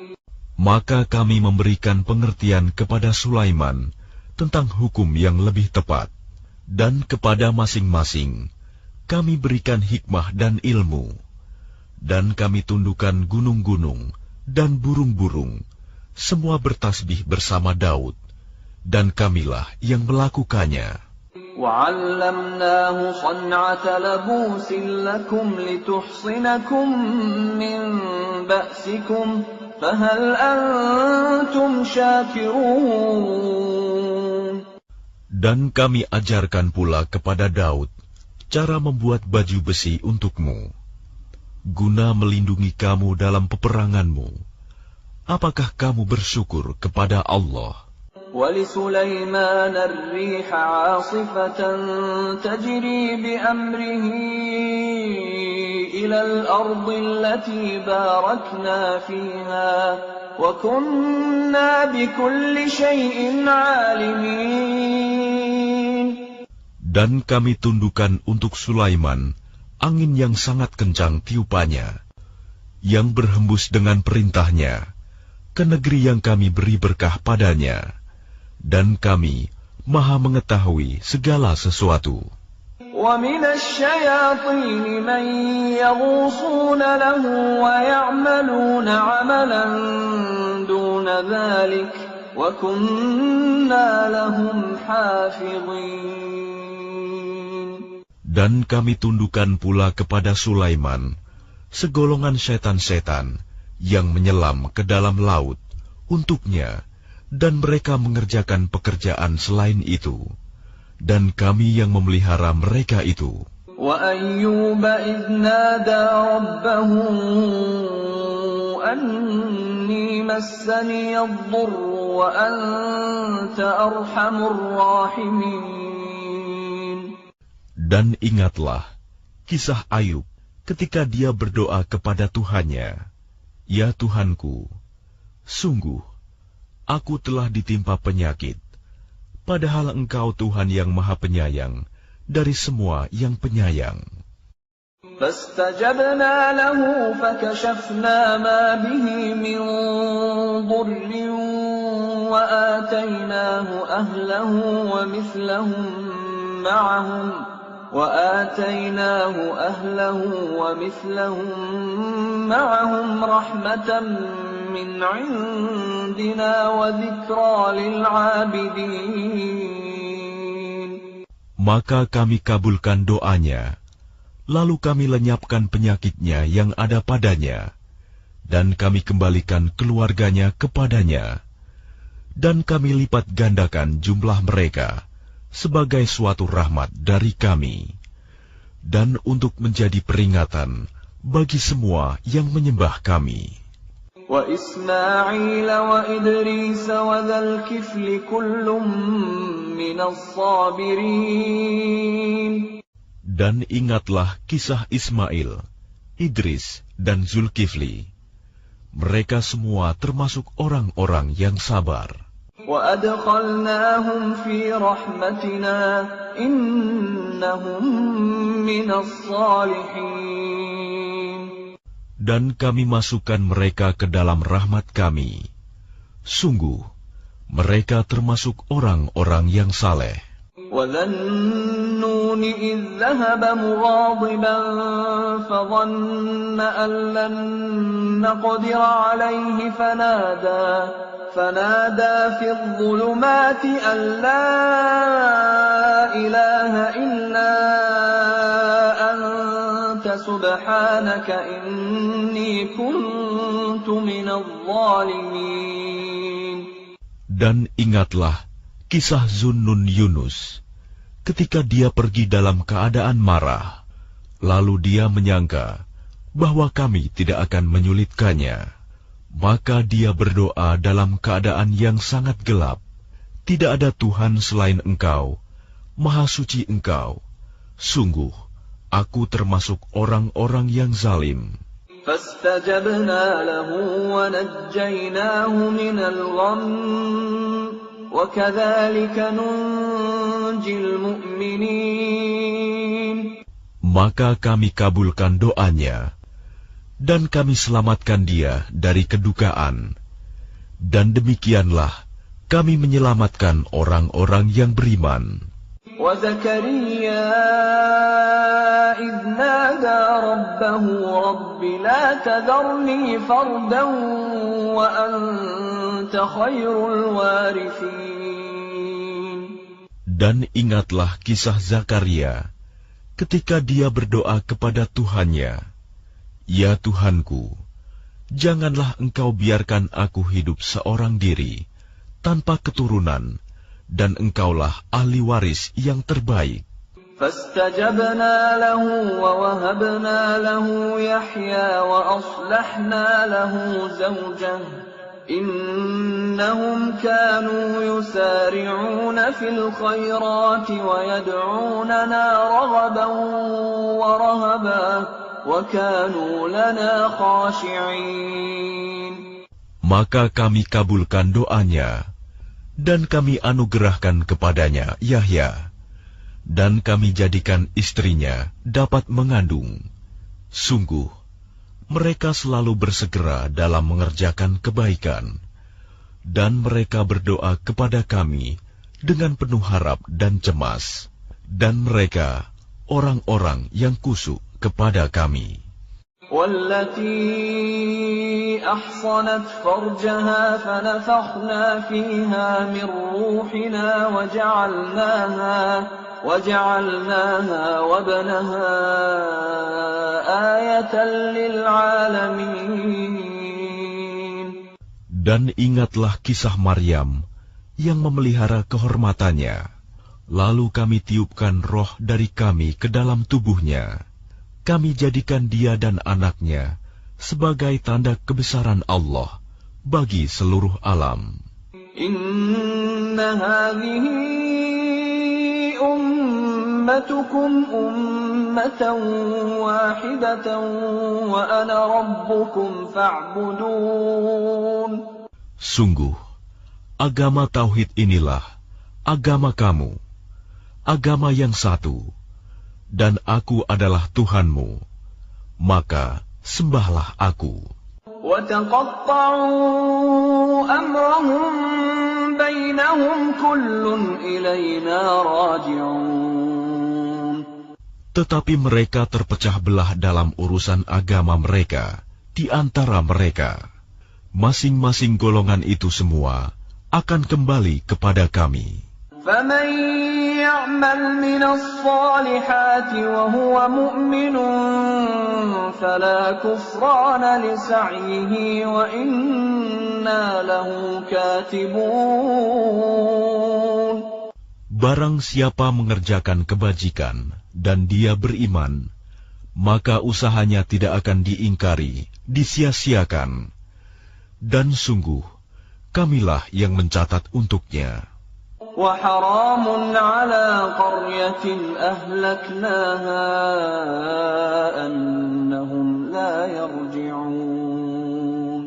Maka kami memberikan pengertian kepada Sulaiman tentang hukum yang lebih tepat, dan kepada masing-masing kami berikan hikmah dan ilmu, dan kami tundukkan gunung-gunung dan burung-burung, semua bertasbih bersama Daud, dan kamilah yang melakukannya. وَعَلَّمْنَاهُ صَنْعَةَ لَبُوسٍ لَكُمْ لِتُحْصِنَكُمْ مِنْ بَأْسِكُمْ فَهَلْ أَنْتُمْ شَاكِرُونَ. Dan kami ajarkan pula kepada Daud cara membuat baju besi untukmu, guna melindungi kamu dalam peperanganmu. Apakah kamu bersyukur kepada Allah? وَلِسُلَيْمَانَ الرِّيحَ عَاصِفَةً تَجْرِي بِأَمْرِهِ إِلَى الْأَرْضِ الَّتِي بَارَكْنَا فِيهَا وَكُنَّا بِكُلِّ شَيْءٍ عَالِمِينَ. Dan kami tundukkan untuk Sulaiman angin yang sangat kencang tiupannya, yang berhembus dengan perintahnya ke negeri yang kami beri berkah padanya, dan kami maha mengetahui segala sesuatu. وَمِنَ الشَّيَاطِينِ مَن يَغُوصُونَ لَهُ وَيَعْمَلُونَ عَمَلًا دُونَ ذَلِكَ وَكُنَّا لَهُمْ حَافِظِينَ. Dan kami tundukkan pula kepada Sulaiman segolongan setan-setan yang menyelam ke dalam laut untuknya, dan mereka mengerjakan pekerjaan selain itu, dan kami yang memelihara mereka itu. وَأَيُّوبَ إِذْ نَادَى رَبَّهُ أَنِّي مَسَّنِيَ الضُّرُّ وَأَنْتَ أَرْحَمُ الرَّاحِمِينَ. Dan ingatlah kisah Ayub ketika dia berdoa kepada Tuhannya, "Ya Tuhanku, sungguh aku telah ditimpa penyakit, padahal Engkau Tuhan yang Maha Penyayang dari semua yang penyayang." فَاسْتَجَبْنَا لَهُ فَكَشَفْنَا مَا بِهِ مِنْ ضُرٍّ وَآتَيْنَاهُ أَهْلَهُ وَمِثْلَهُم مَّعَهُمْ رَحْمَةً مِّنْ عِندِنَا وَذِكْرَىٰ لِلْعَابِدِينَ. Maka kami kabulkan doanya, lalu kami lenyapkan penyakitnya yang ada padanya, dan kami kembalikan keluarganya kepadanya, dan kami lipat gandakan jumlah mereka sebagai suatu rahmat dari kami, dan untuk menjadi peringatan bagi semua yang menyembah kami. وإسماعيل وإدريس وذا الكفل كل من الصابرين. Dan ingatlah kisah Ismail, Idris, dan Zulkifli. Mereka semua termasuk orang-orang yang sabar. وأدخلناهم في رحمتنا إنهم من الصالحين. Dan kami masukkan mereka ke dalam rahmat kami. Sungguh, mereka termasuk orang-orang yang saleh. وَذَا النُّونِ إِذْ ذَهَبَ مُغَاضِبًا فَظَنَّ أَن لَّن نَّقْدِرَ عَلَيْهِ فنادى في الظلمات أن لا إله إلا أنت سبحانك إني كنت من الظالمين. Dan ingatlah kisah Zunnun Yunus, ketika dia pergi dalam keadaan marah, lalu dia menyangka bahwa kami tidak akan menyulitkannya. Maka dia berdoa dalam keadaan yang sangat gelap. Tidak ada Tuhan selain Engkau, Maha Suci Engkau. Sungguh, aku termasuk orang-orang yang zalim. فاستجبنا له ونجيناه من الغم وكذلك ننجي المؤمنين. Maka kami kabulkan doanya, dan kami selamatkan dia dari kedukaan. Dan demikianlah kami menyelamatkan orang-orang yang beriman. وَزَكَرِيَّا إِذْ نَادَى رَبَّهُ رَبِّ لَا تَذَرْنِي فَرْدًا وَأَنْتَ خَيْرُ الْوَارِثِينَ. Dan ingatlah kisah Zakaria ketika dia berdoa kepada Tuhannya, "Ya Tuhanku, janganlah Engkau biarkan aku hidup seorang diri, tanpa keturunan, dan Engkaulah ahli waris yang terbaik." فَاسْتَجَبْنَا لَهُ وَوَهَبْنَا لَهُ يَحْيَى وَأَصْلَحْنَا لَهُ زَوْجَهُ إِنَّهُمْ كَانُوا يُسَارِعُونَ فِي الْخَيْرَاتِ وَيَدْعُونَنَا رَغَبًا وَرَهَبًا وَكَانُوا لَنَا خَاشِعِينَ. Maka kami kabulkan doanya, dan kami anugerahkan kepadanya Yahya, dan kami jadikan istrinya dapat mengandung. Sungguh, mereka selalu bersegera dalam mengerjakan kebaikan, dan mereka berdoa kepada kami dengan penuh harap dan cemas, dan mereka orang-orang yang kusuk kepada kami. وَالَّتِي أَحْصَنَتْ فَرْجَهَا فَنَفَخْنَا فِيهَا مِنْ رُوحِنَا وَجَعَلْنَاهَا وَابْنَهَا آيَةً لِلْعَالَمِينَ. Dan ingatlah kisah Maryam yang memelihara kehormatannya. Lalu kami tiupkan roh dari kami ke dalam tubuhnya. Kami jadikan dia dan anaknya sebagai tanda kebesaran Allah bagi seluruh alam. Inna hadhihi ummatukum ummatan wahidatan wa ana rabbukum fa'budun. Sungguh, agama Tauhid inilah agama kamu, agama yang satu, dan aku adalah Tuhanmu, maka sembahlah aku. وَتَقَطَّعُوا أَمْرَهُمْ بَيْنَهُمْ كُلٌّ إِلَيْنَا رَاجِعُونَ. Tetapi mereka terpecah belah dalam urusan agama mereka di antara mereka. Masing-masing golongan itu semua akan kembali kepada kami. فَمَنْ يَعْمَلْ مِنَ الصَّالِحَاتِ وَهُوَ مُؤْمِنٌ فَلَا كُفْرَانَ لِسَعْيِهِ وَإِنَّا لَهُ كَاتِبُونَ. Barang siapa mengerjakan kebajikan dan dia beriman, maka usahanya tidak akan diingkari, disia-siakan. Dan sungguh, kamilah yang mencatat untuknya. وَحَرَامٌ عَلَى قَرْيَةٍ أَهْلَكْنَاهَا أَنَّهُمْ لَا يَرْجِعُونَ.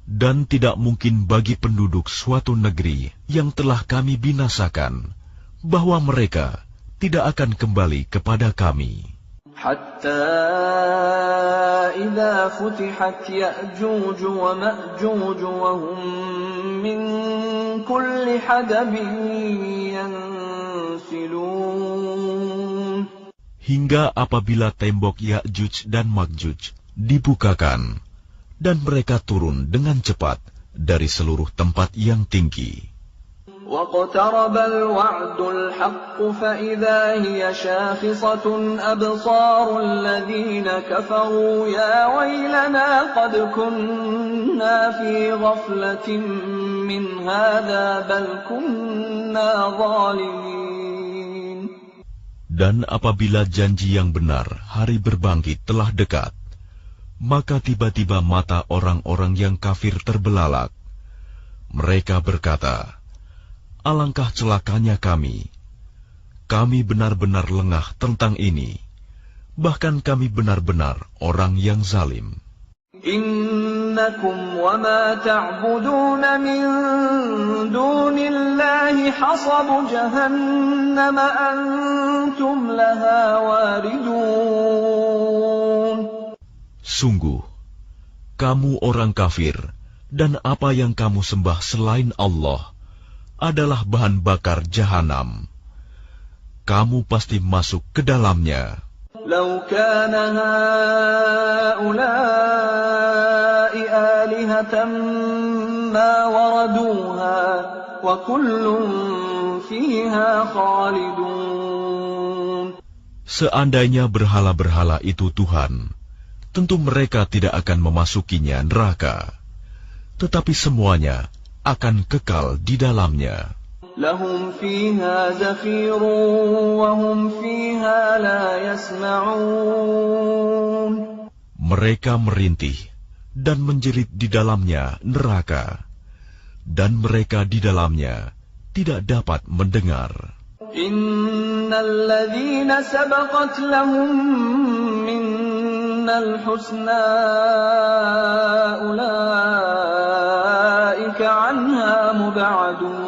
Dan tidak mungkin bagi penduduk suatu negeri yang telah kami binasakan, bahwa mereka tidak akan kembali kepada kami. حَتَّى إِذَا فُتِحَتْ يَأْجُوجُ وَمَأْجُوجُ وَهُمْ مِنْ كُلِّ حَدَبٍ يَنْسِلُونَ. Hingga apabila tembok Ya'juj dan Ma'juj dibukakan, dan mereka turun dengan cepat dari seluruh tempat yang tinggi. وَاقْتَرَبَ الْوَعْدُ الْحَقُّ فَإِذَا هِيَ شَاخِصَةٌ أَبْصَارُ الَّذِينَ كَفَرُوا يَا وَيْلَنَا قَدْ كُنَّا فِي غَفْلَةٍ مِّنْ هَذَا بَلْ كُنَّا ظَالِمِينَ. Dan apabila janji yang benar, hari berbangkit telah dekat, maka tiba-tiba mata orang-orang yang kafir terbelalak. Mereka berkata, alangkah celakanya kami. Kami benar-benar lengah tentang ini. Bahkan kami benar-benar orang yang zalim. Innakum wa ma ta'budun min dunillahi hasabu jahannam antum laha waridun. Sungguh, kamu orang kafir, dan apa yang kamu sembah selain Allah adalah bahan bakar jahanam. Kamu pasti masuk ke dalamnya. Lau kana haula'i alihatan ma waraduha wa kullun fiha khalidun. Seandainya berhala-berhala itu Tuhan, tentu mereka tidak akan memasukinya neraka. Tetapi semuanya akan kekal di dalamnya. Lahum fiha zafirun wa hum fiha la yasma'un. Mereka merintih dan menjerit di dalamnya neraka, dan mereka di dalamnya tidak dapat mendengar. Innal ladzina sabaqat lahum minnal husna ulaika anha mub'adun.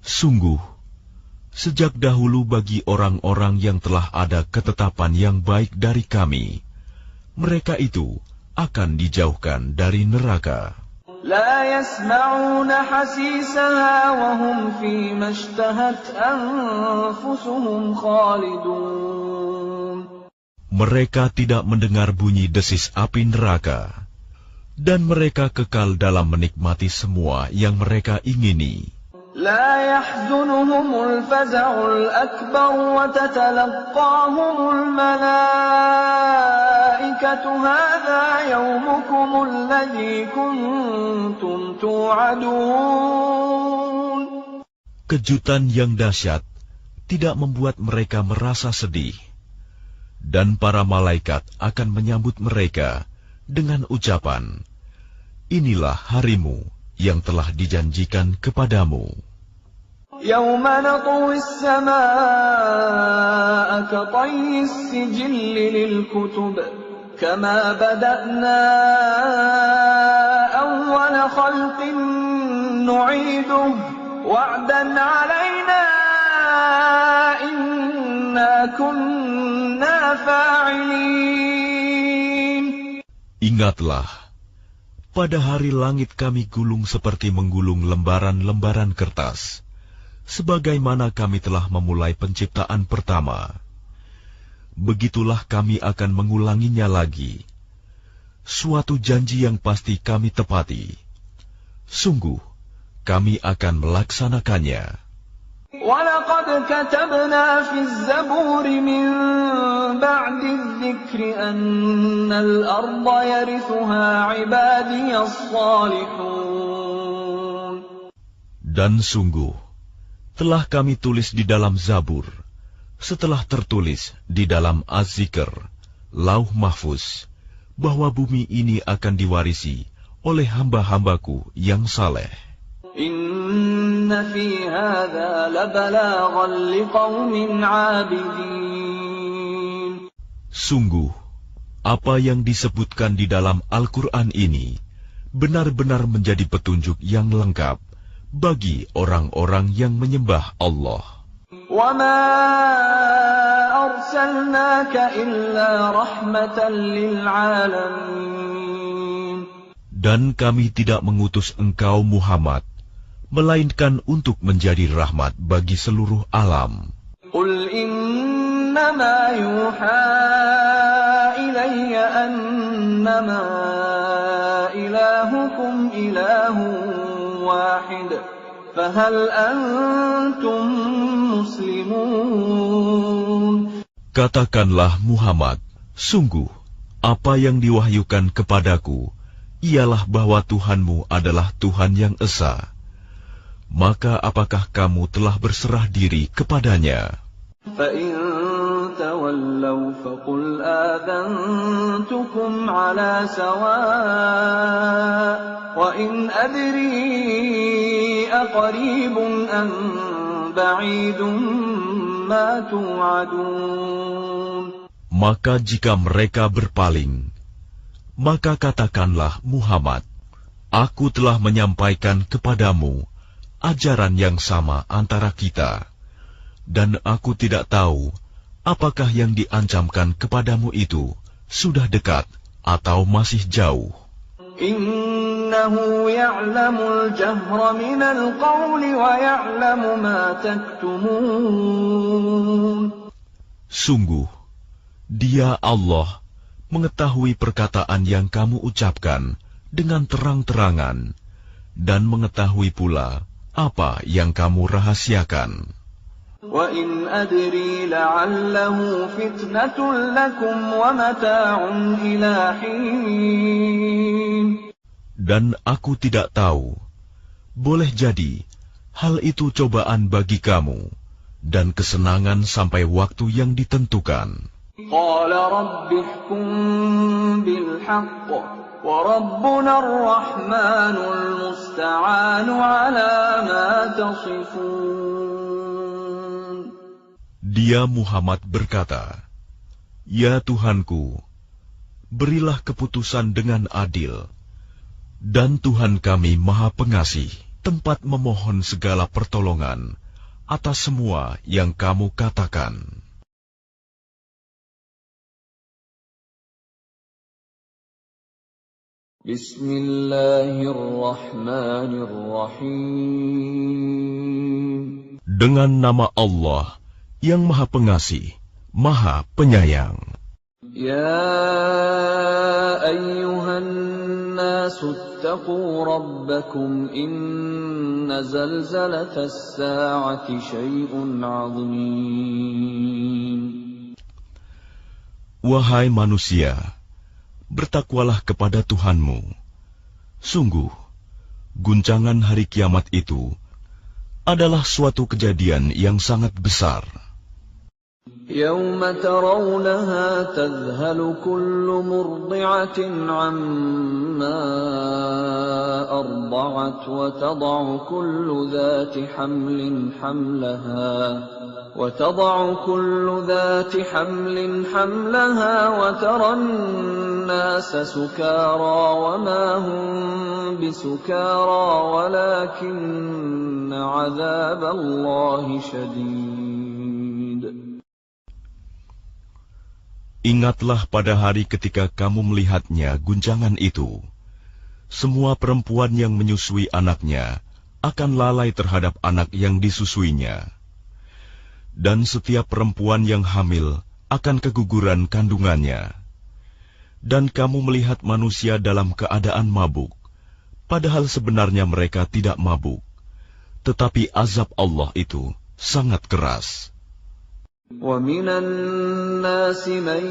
Sungguh, sejak dahulu bagi orang-orang yang telah ada ketetapan yang baik dari kami, mereka itu akan dijauhkan dari neraka. La yasma'una hasisaha wa hum fi mashtahat anfusuhum khalidun. Mereka tidak mendengar bunyi desis api neraka, dan mereka kekal dalam menikmati semua yang mereka ingini. La yahzunuhumul faza'ul akbar wa tatalaqahumul malaikatu hadha yawmukumul ladzi kuntum tu'adun. Kejutan yang dahsyat tidak membuat mereka merasa sedih, dan para malaikat akan menyambut mereka dengan ucapan, inilah harimu yang telah dijanjikan kepadamu. Yawma natwi as-samaa'a ka tayyi as-sijilli lil-kutub kama bada'na awwala khalqin nu'iduhu wa'dan 'alaina inna kunna fa'ilin. Ingatlah, pada hari langit kami gulung seperti menggulung lembaran-lembaran kertas, sebagaimana kami telah memulai penciptaan pertama. Begitulah kami akan mengulanginya lagi. Suatu janji yang pasti kami tepati. Sungguh, kami akan melaksanakannya. وَلَقَدْ كَتَبْنَا فِي الزَّبُورِ مِنْ بَعْدِ الذِّكْرِ أَنَّ الْأَرْضَ يَرِثُهَا عِبَادِيَ الصَّالِحُونَ. Dan sungguh, telah kami tulis di dalam Zabur, setelah tertulis di dalam Az-Zikr, Lauh Mahfuz, bahwa bumi ini akan diwarisi oleh hamba-hambaku yang saleh. Inna fi hadza labalaghan liqaumin 'abidin. Sungguh, apa yang disebutkan di dalam Al-Quran ini benar-benar menjadi petunjuk yang lengkap bagi orang-orang yang menyembah Allah. Wa ma arsalnaka illa rahmatan lil 'alamin. Dan kami tidak mengutus engkau Muhammad, melainkan untuk menjadi rahmat bagi seluruh alam. Qul innama yuha ilayya annama ilahukum ilahun wahid, fahal antum muslimun. Katakanlah Muhammad, sungguh apa yang diwahyukan kepadaku ialah bahwa Tuhanmu adalah Tuhan yang esa. Maka apakah kamu telah berserah diri kepadanya? فَإِن تَوَلَّوْا فَقُلْ آذَنْتُكُمْ عَلَى سَوَاءٍ وَإِنْ أَدْرِي أَقَرِيبٌ أَمْ بَعِيدٌ مَا تُوعَدُونَ. Maka jika mereka berpaling, maka katakanlah Muhammad, aku telah menyampaikan kepadamu ajaran yang sama antara kita, dan aku tidak tahu apakah yang diancamkan kepadamu itu sudah dekat atau masih jauh. Innahu ya'lamul jahra minal qawli wa ya'lamu ma taktumun. Sungguh, Dia Allah mengetahui perkataan yang kamu ucapkan dengan terang-terangan, dan mengetahui pula apa yang kamu rahasiakan. Wa in adri la'allahu fitnatun lakum wa mata'un ila hin. Dan aku tidak tahu, boleh jadi hal itu cobaan bagi kamu dan kesenangan sampai waktu yang ditentukan. Qala rabbi ihkum bil haqq وَرَبُّنَا الرَّحْمَنُ الْمُسْتَعَانُ عَلَى مَا تَصِفُونَ. Dia Muhammad berkata, Ya Tuhanku, berilah keputusan dengan adil, dan Tuhan kami Maha Pengasih, tempat memohon segala pertolongan atas semua yang kamu katakan. Bismillahirrahmanirrahim. Dengan nama Allah yang Maha Pengasih, Maha Penyayang. Ya ayyuhan nasu ittaqu rabbakum inna zalzalatas sa'ati syai'un 'azim. Wahai manusia, bertakwalah kepada Tuhanmu. Sungguh, guncangan hari kiamat itu adalah suatu kejadian yang sangat besar. Yawma tarawnaha tadhhalu kullu murdi'atin 'amma arda'at wa tad'u kullu dhati hamlin hamlaha وتضع كل ذات حمل حملها وترى الناس سكارى وما هم بسكارى ولكن عذاب الله شديد. Ingatlah pada hari ketika kamu melihatnya guncangan itu. Semua perempuan yang menyusui anaknya akan lalai terhadap anak yang disusuinya. Dan setiap perempuan yang hamil akan keguguran kandungannya. Dan kamu melihat manusia dalam keadaan mabuk, padahal sebenarnya mereka tidak mabuk. Tetapi azab Allah itu sangat keras. وَمِنَ النَّاسِ مَن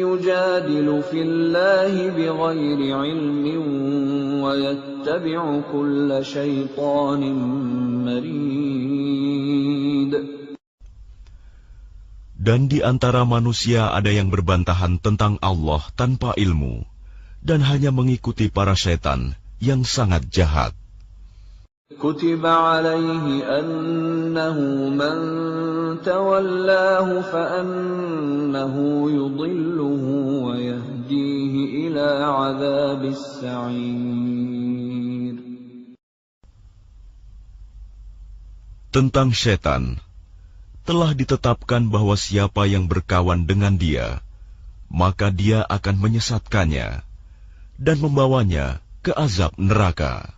يُجَادِلُ فِي اللَّهِ بِغَيْرِ عِلْمٍ وَيَتَّبِعُ كُلَّ شَيْطَانٍ مَرِيدٍ. Dan di antara manusia ada yang berbantahan tentang Allah tanpa ilmu, dan hanya mengikuti para setan yang sangat jahat. كتب عليه أنه من تولاه فأنه يضله ويهديه إلى عذاب السعير. Tentang setan, telah ditetapkan bahwa siapa yang berkawan dengan dia, maka dia akan menyesatkannya dan membawanya ke azab neraka.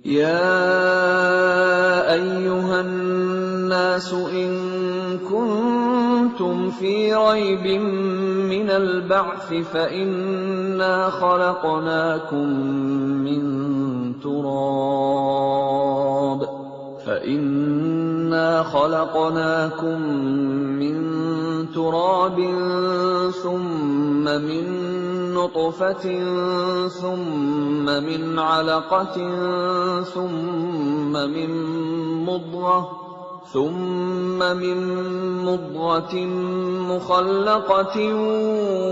يا أيها الناس إن كنتم في ريب من البعث فإنا خلقناكم من تراب ثم من نطفة ثم من علقة ثم من مضغة مخلقة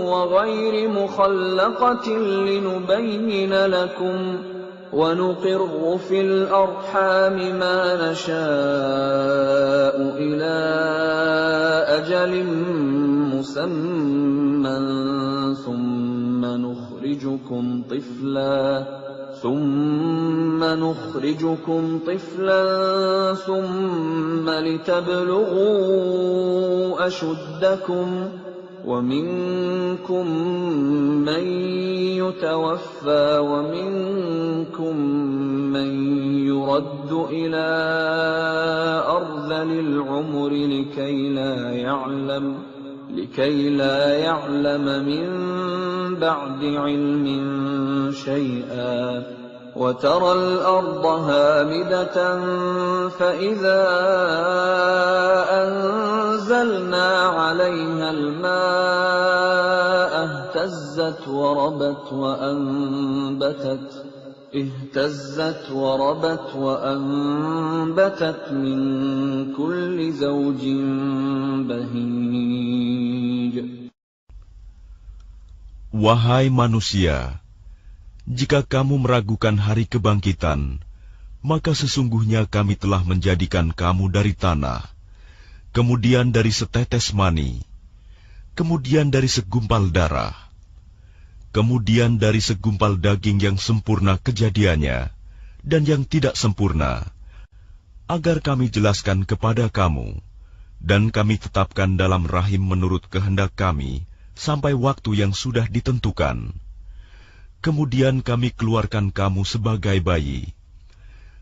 وغير مخلقة لنبين لكم ونقر في الأرحام ما نشاء إلى أجل مسمى ثم نخرجكم طفلا ثم لتبلغوا أشدكم ومنكم من يتوفى ومنكم من يرد إلى أرذل العمر لكي لا يعلم من بعد علم شيئا وترى الأرض هامدة فإذا أنزلنا عليها الماء اهتزت وربت وأنبتت من كل زوج بهيج. Wahai manusia, jika kamu meragukan hari kebangkitan, maka sesungguhnya kami telah menjadikan kamu dari tanah, kemudian dari setetes mani, kemudian dari segumpal darah, kemudian dari segumpal daging yang sempurna kejadiannya dan yang tidak sempurna, agar kami jelaskan kepada kamu, dan kami tetapkan dalam rahim menurut kehendak kami sampai waktu yang sudah ditentukan. Kemudian kami keluarkan kamu sebagai bayi.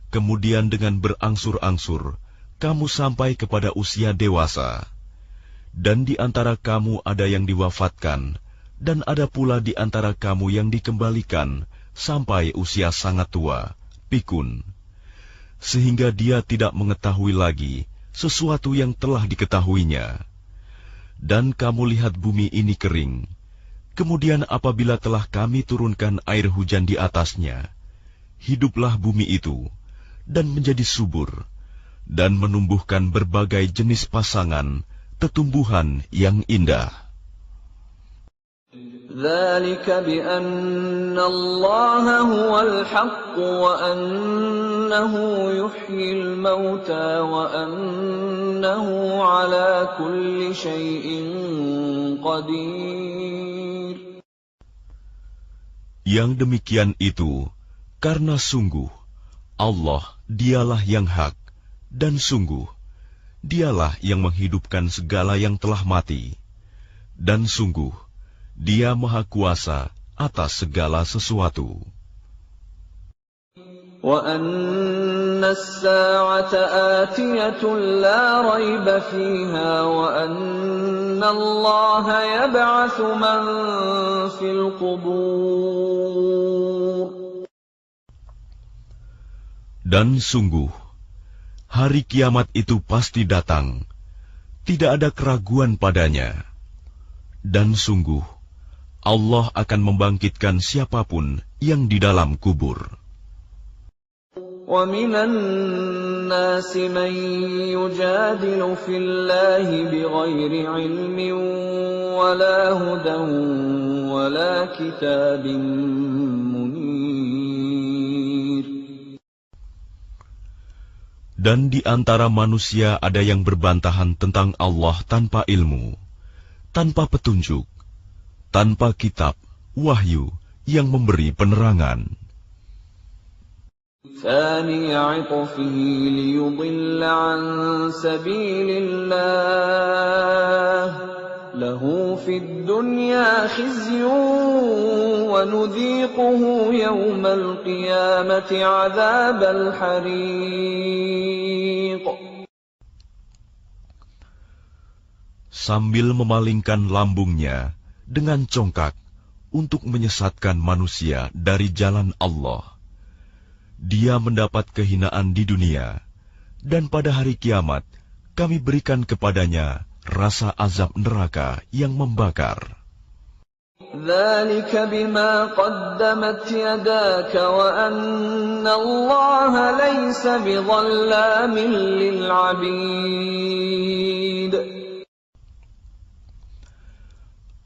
Kemudian dengan berangsur-angsur, kamu sampai kepada usia dewasa. Dan di antara kamu ada yang diwafatkan, dan ada pula di antara kamu yang dikembalikan sampai usia sangat tua, pikun. Sehingga dia tidak mengetahui lagi sesuatu yang telah diketahuinya. Dan kamu lihat bumi ini kering. Kemudian apabila telah kami turunkan air hujan di atasnya, hiduplah bumi itu, dan menjadi subur, dan menumbuhkan berbagai jenis pasangan, tetumbuhan yang indah. ذلك بأن الله هو الحق وأنه يحيي الموتى وأنه على كل شيء قدير. Yang demikian itu karena sungguh Allah dialah yang hak, dan sungguh dialah yang menghidupkan segala yang telah mati, dan sungguh Dia Maha Kuasa atas segala sesuatu. وَأَنَّ السَّاعَةَ آتِيَةٌ لَا رَيْبَ فِيهَا وَأَنَّ اللَّهَ يَبْعَثُ مَن فِي الْقُبُورِ. Dan sungguh, hari kiamat itu pasti datang, tidak ada keraguan padanya. Dan sungguh, Allah akan membangkitkan siapapun yang di dalam kubur. وَمِنَ النَّاسِ مَن يُجَادِلُ فِي اللَّهِ بِغَيْرِ عِلْمٍ وَلَا هُدًى وَلَا كِتَابٍ مُنِيرٍ. Dan di antara manusia ada yang berbantahan tentang Allah tanpa ilmu, tanpa petunjuk, tanpa kitab, wahyu yang memberi penerangan. ثاني عطفه ليضل عن سبيل الله له في الدنيا خزي ونذيقه يوم القيامة عذاب الحريق. Sambil memalingkan lambungnya dengan congkak untuk menyesatkan manusia dari jalan Allah, dia mendapat kehinaan di dunia, dan pada hari kiamat kami berikan kepadanya rasa azab neraka yang membakar. ذَلِكَ بِمَا قَدَّمَتْ يَدَاكَ وَأَنَّ اللَّهَ لَيْسَ بِظَلَّامٍ لِلْعَبِيدِ.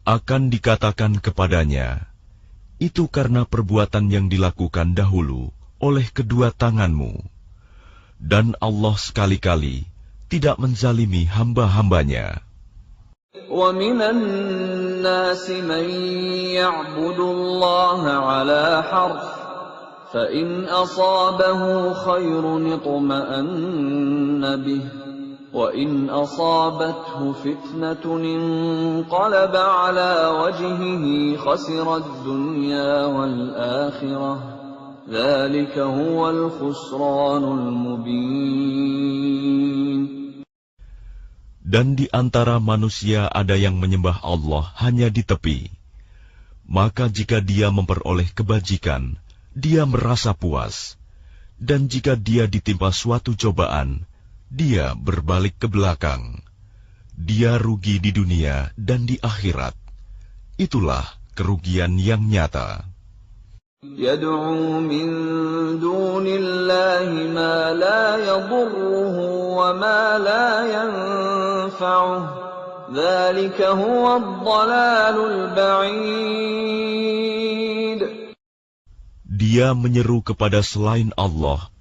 Akan dikatakan kepadanya, itu karena perbuatan yang dilakukan dahulu oleh kedua tanganmu, dan Allah sekali-kali tidak menzalimi hamba-hambanya. وَمِنَ النَّاسِ مَن يَعْبُدُ اللَّهَ عَلَى حَرْفٍ فَإِنْ أَصَابَهُ خَيْرٌ اطْمَأَنَّ بِهِ وَإِنْ أَصَابَتْهُ فِتْنَةٌ انقَلَبَ عَلَى وَجْهِهِ خَسِرَ الدُّنْيَا وَالْآخِرَةَ ذَلِكَ هُوَ الْخُسْرَانُ الْمُبِينُ. Dan di antara manusia ada yang menyembah Allah hanya di tepi. Maka jika dia memperoleh kebajikan, dia merasa puas. Dan jika dia ditimpa suatu cobaan, dia berbalik ke belakang. Dia rugi di dunia dan di akhirat. Itulah kerugian yang nyata. يَدْعُو مِن دُونِ اللَّهِ مَا لَا يَضُرُّهُ وَمَا لَا يَنفَعُهُ ذَلِكَ هُوَ الضَّلَالُ الْبَعِيدُ. Dia menyeru kepada selain Allah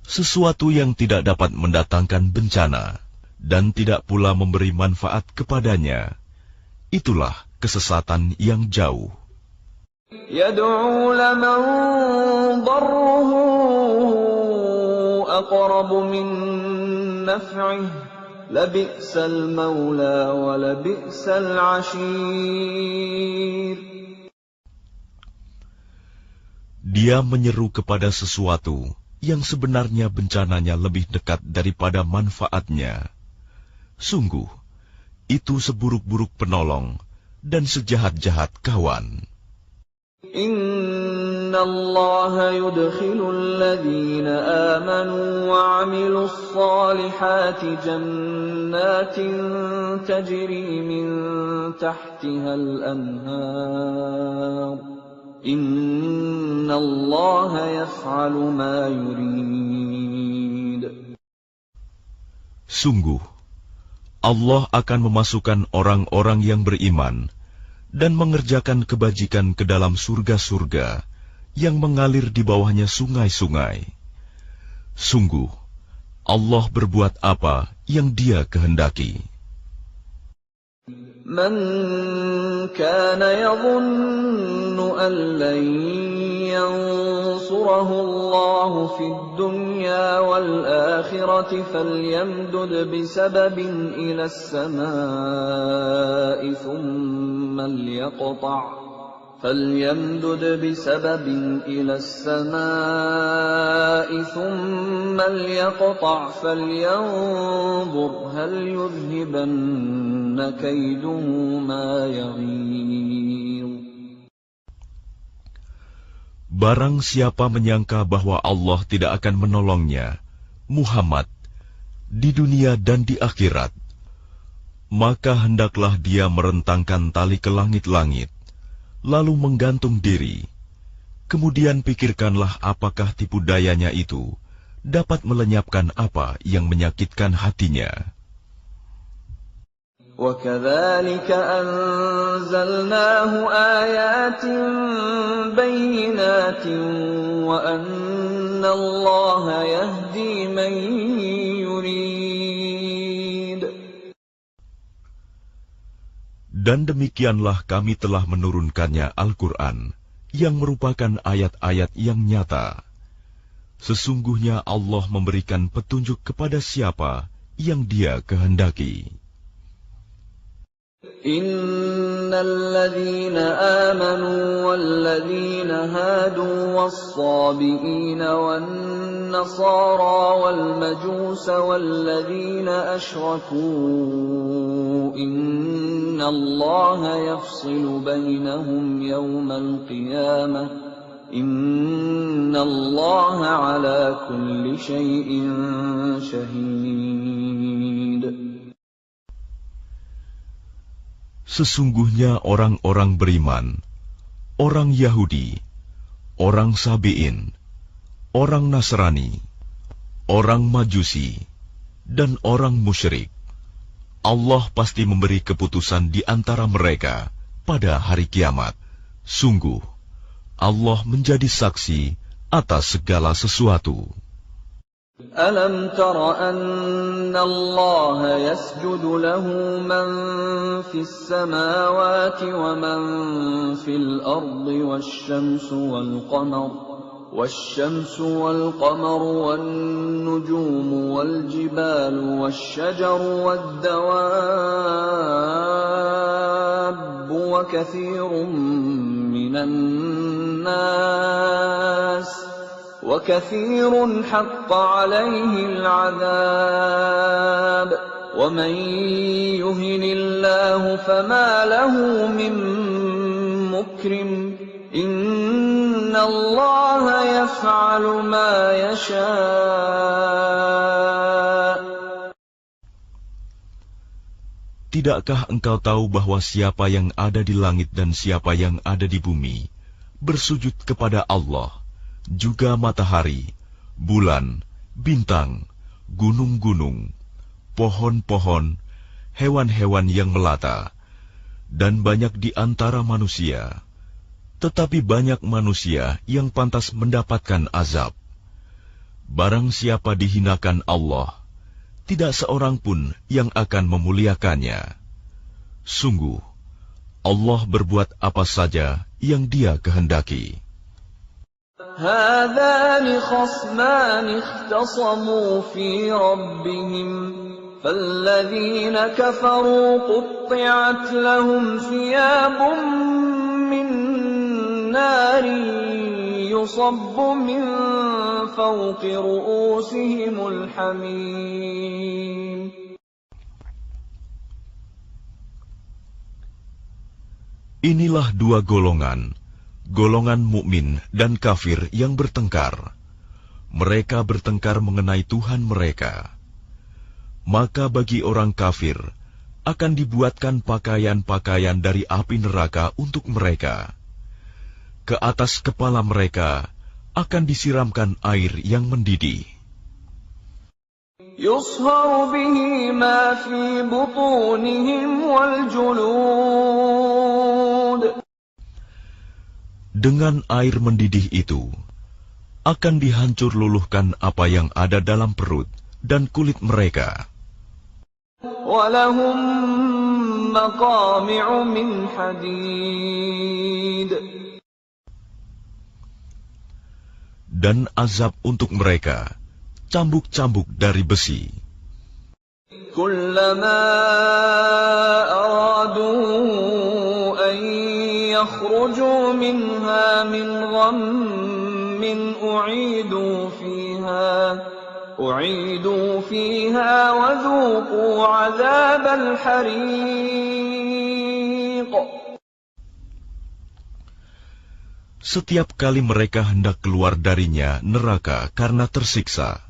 sesuatu yang tidak dapat mendatangkan bencana dan tidak pula memberi manfaat kepadanya. Itulah kesesatan yang jauh. يَدْعُو لَمَن ضَرُّهُ أَقْرَبُ مِن نَّفْعِهِ لَبِئْسَ الْمَوْلَىٰ وَلَبِئْسَ الْعَشِيرُ. Dia menyeru kepada sesuatu yang sebenarnya bencananya lebih dekat daripada manfaatnya. Sungguh, itu seburuk-buruk penolong dan sejahat-jahat kawan. إِنَّ اللَّهَ يُدْخِلُ الَّذِينَ آمَنُوا وَعَمِلُوا الصَّالِحَاتِ جَنَّاتٍ تَجْرِي مِن تَحْتِهَا الْأَنْهَارُ إِنَّ اللَّهَ يَفْعَلُ مَا يُرِيدُ. Sungguh, Allah akan memasukkan orang-orang yang beriman dan mengerjakan kebajikan ke dalam surga-surga yang mengalir di bawahnya sungai-sungai. Sungguh, Allah berbuat apa yang Dia kehendaki. مَنْ كَانَ يَظُنُّ أَنْ لَنْ يَنْصُرَهُ اللَّهُ فِي الدُّنْيَا وَالْآخِرَةِ فَلْيَمْدُدْ بِسَبَبٍ إِلَى السَّمَاءِ ثُمَّ لْيَقْطَعْ فَلْيَنْظُرْ هَلْ يُذْهِبَنَّ كَيْدُهُ مَا يَغِيظُ. Barang siapa menyangka bahwa Allah tidak akan menolongnya, Muhammad, di dunia dan di akhirat, maka hendaklah dia merentangkan tali ke langit-langit, lalu menggantung diri. Kemudian pikirkanlah apakah tipu dayanya itu dapat melenyapkan apa yang menyakitkan hatinya. وَكَذَلِكَ أَنزَلْنَاهُ آيَاتٍ بَيِّنَاتٍ وَأَنَّ اللَّهَ يَهْدِي مَن يُرِيدُ. Dan demikianlah kami telah menurunkannya Al-Quran, yang merupakan ayat-ayat yang nyata. Sesungguhnya Allah memberikan petunjuk kepada siapa yang Dia kehendaki. Innal amanu walladzina hadu was-sabiina wan-nasara wal-majusa walladzina asyrakuu innallaha yafsilu bainahum yawmal qiyamah innallaha ala kulli syai'in syahid. Sesungguhnya orang-orang beriman, orang Yahudi, orang Sabi'in, orang Nasrani, orang Majusi, dan orang musyrik, Allah pasti memberi keputusan di antara mereka pada hari kiamat. Sungguh, Allah menjadi saksi atas segala sesuatu. Alam tara anna Allah yasjudu lahu man fis samawati wa man fil ardi wasyamsu wal qamar wan nujumu wal jibalu wasyajaru wad dawab wa katsirun minan nas وَكَثِيرٌ حَقَّ عَلَيْهِ الْعَذَابُ وَمَن يُهِنِ اللَّهُ فَمَا لَهُ مِن مُّكْرِمٍ إِنَّ اللَّهَ يَفْعَلُ مَا يَشَاءُ. Tidakkah engkau tahu bahwa siapa yang ada di langit dan siapa yang ada di bumi bersujud kepada Allah, juga matahari, bulan, bintang, gunung-gunung, pohon-pohon, hewan-hewan yang melata, dan banyak di antara manusia. Tetapi banyak manusia yang pantas mendapatkan azab. Barang siapa dihinakan Allah, tidak seorang pun yang akan memuliakannya. Sungguh, Allah berbuat apa saja yang Dia kehendaki. هذان خصمان اختصموا في ربهم فالذين كفروا قطعت لهم ثياب من نار يصب من فوق رؤوسهم الحميم. Inilah dua golongan mukmin dan kafir yang bertengkar. Mereka bertengkar mengenai Tuhan mereka. Maka bagi orang kafir akan dibuatkan pakaian-pakaian dari api neraka untuk mereka. Ke atas kepala mereka akan disiramkan air yang mendidih. Yusharu bihi ma fi butunihim wal julud. Dengan air mendidih itu, akan dihancur luluhkan apa yang ada dalam perut dan kulit mereka. وَلَهُمْ مَقَامِعُ مِنْ حَدِيدٍ. Dan azab untuk mereka, cambuk-cambuk dari besi. كُلَّمَا أَرَادُوا أَنْ يَخْرُجُوا مِنْهَا مِنْ غَمٍّ أُعِيدُوا فِيهَا وَذُوقُوا عَذَابَ الْحَرِيقِ. Setiap kali mereka hendak keluar darinya neraka karena tersiksa,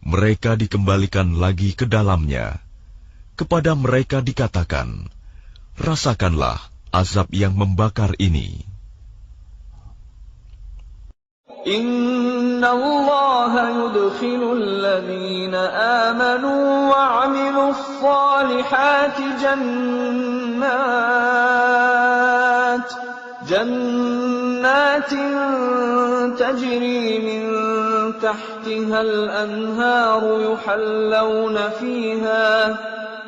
mereka dikembalikan lagi ke dalamnya. Kepada mereka dikatakan, rasakanlah azab yang membakar ini. إن الله يدخل الذين آمنوا وعملوا الصالحات جنات تجري من تحتها الأنهار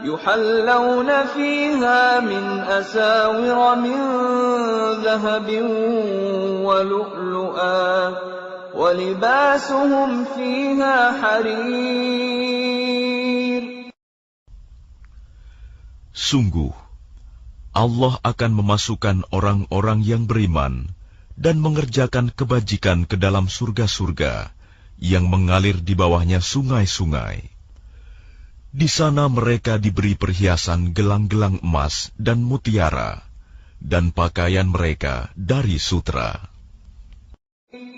يحلون فيها من أساور من ذهب ولؤلؤا ولباسهم فيها حرير. Sungguh, Allah akan memasukkan orang-orang yang beriman dan mengerjakan kebajikan ke dalam surga-surga yang mengalir di bawahnya sungai-sungai. Di sana mereka diberi perhiasan gelang-gelang emas dan mutiara, dan pakaian mereka dari sutra.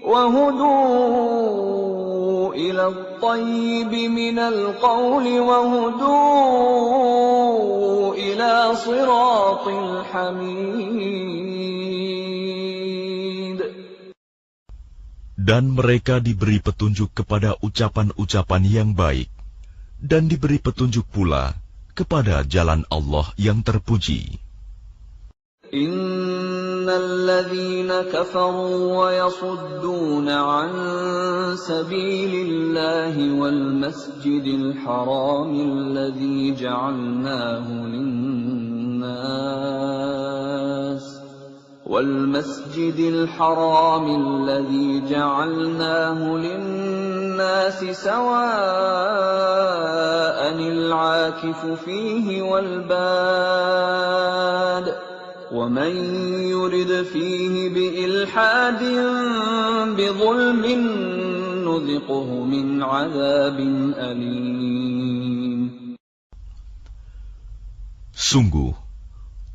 وهدوا إلى الطيب من القول وهدوا إلى صراط الحميد. Dan mereka diberi petunjuk kepada ucapan-ucapan yang baik, dan diberi petunjuk pula kepada jalan Allah yang terpuji. إن الذين كفروا ويصدون عن سبيل الله والمسجد الحرام الذي جعلناه للناس سواء العاكف فيه والباد ومن يرد فيه بإلحاد بظلم نذقه من عذاب أليم. Sungguh,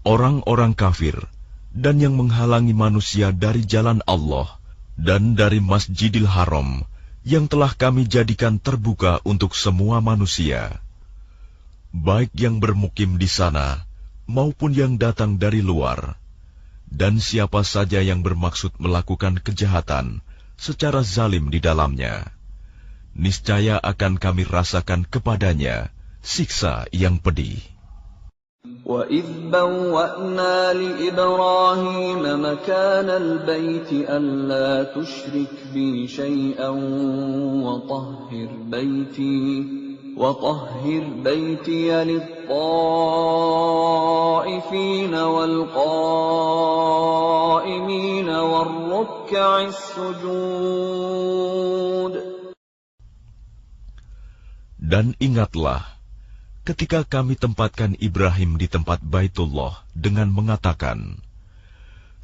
orang-orang kafir dan yang menghalangi manusia dari jalan Allah dan dari Masjidil Haram yang telah kami jadikan terbuka untuk semua manusia, baik yang bermukim di sana maupun yang datang dari luar, dan siapa saja yang bermaksud melakukan kejahatan secara zalim di dalamnya, niscaya akan kami rasakan kepadanya siksa yang pedih. وَإِذْ بَوَّأْنَا لِإِبْرَاهِيمَ مَكَانَ الْبَيْتِ أَلَّا تُشْرِكْ بِي شَيْئًا وطهر بيتي للطائفين والقائمين والركع السجود. Dan ingatlah, ketika kami tempatkan Ibrahim di tempat Baitullah dengan mengatakan,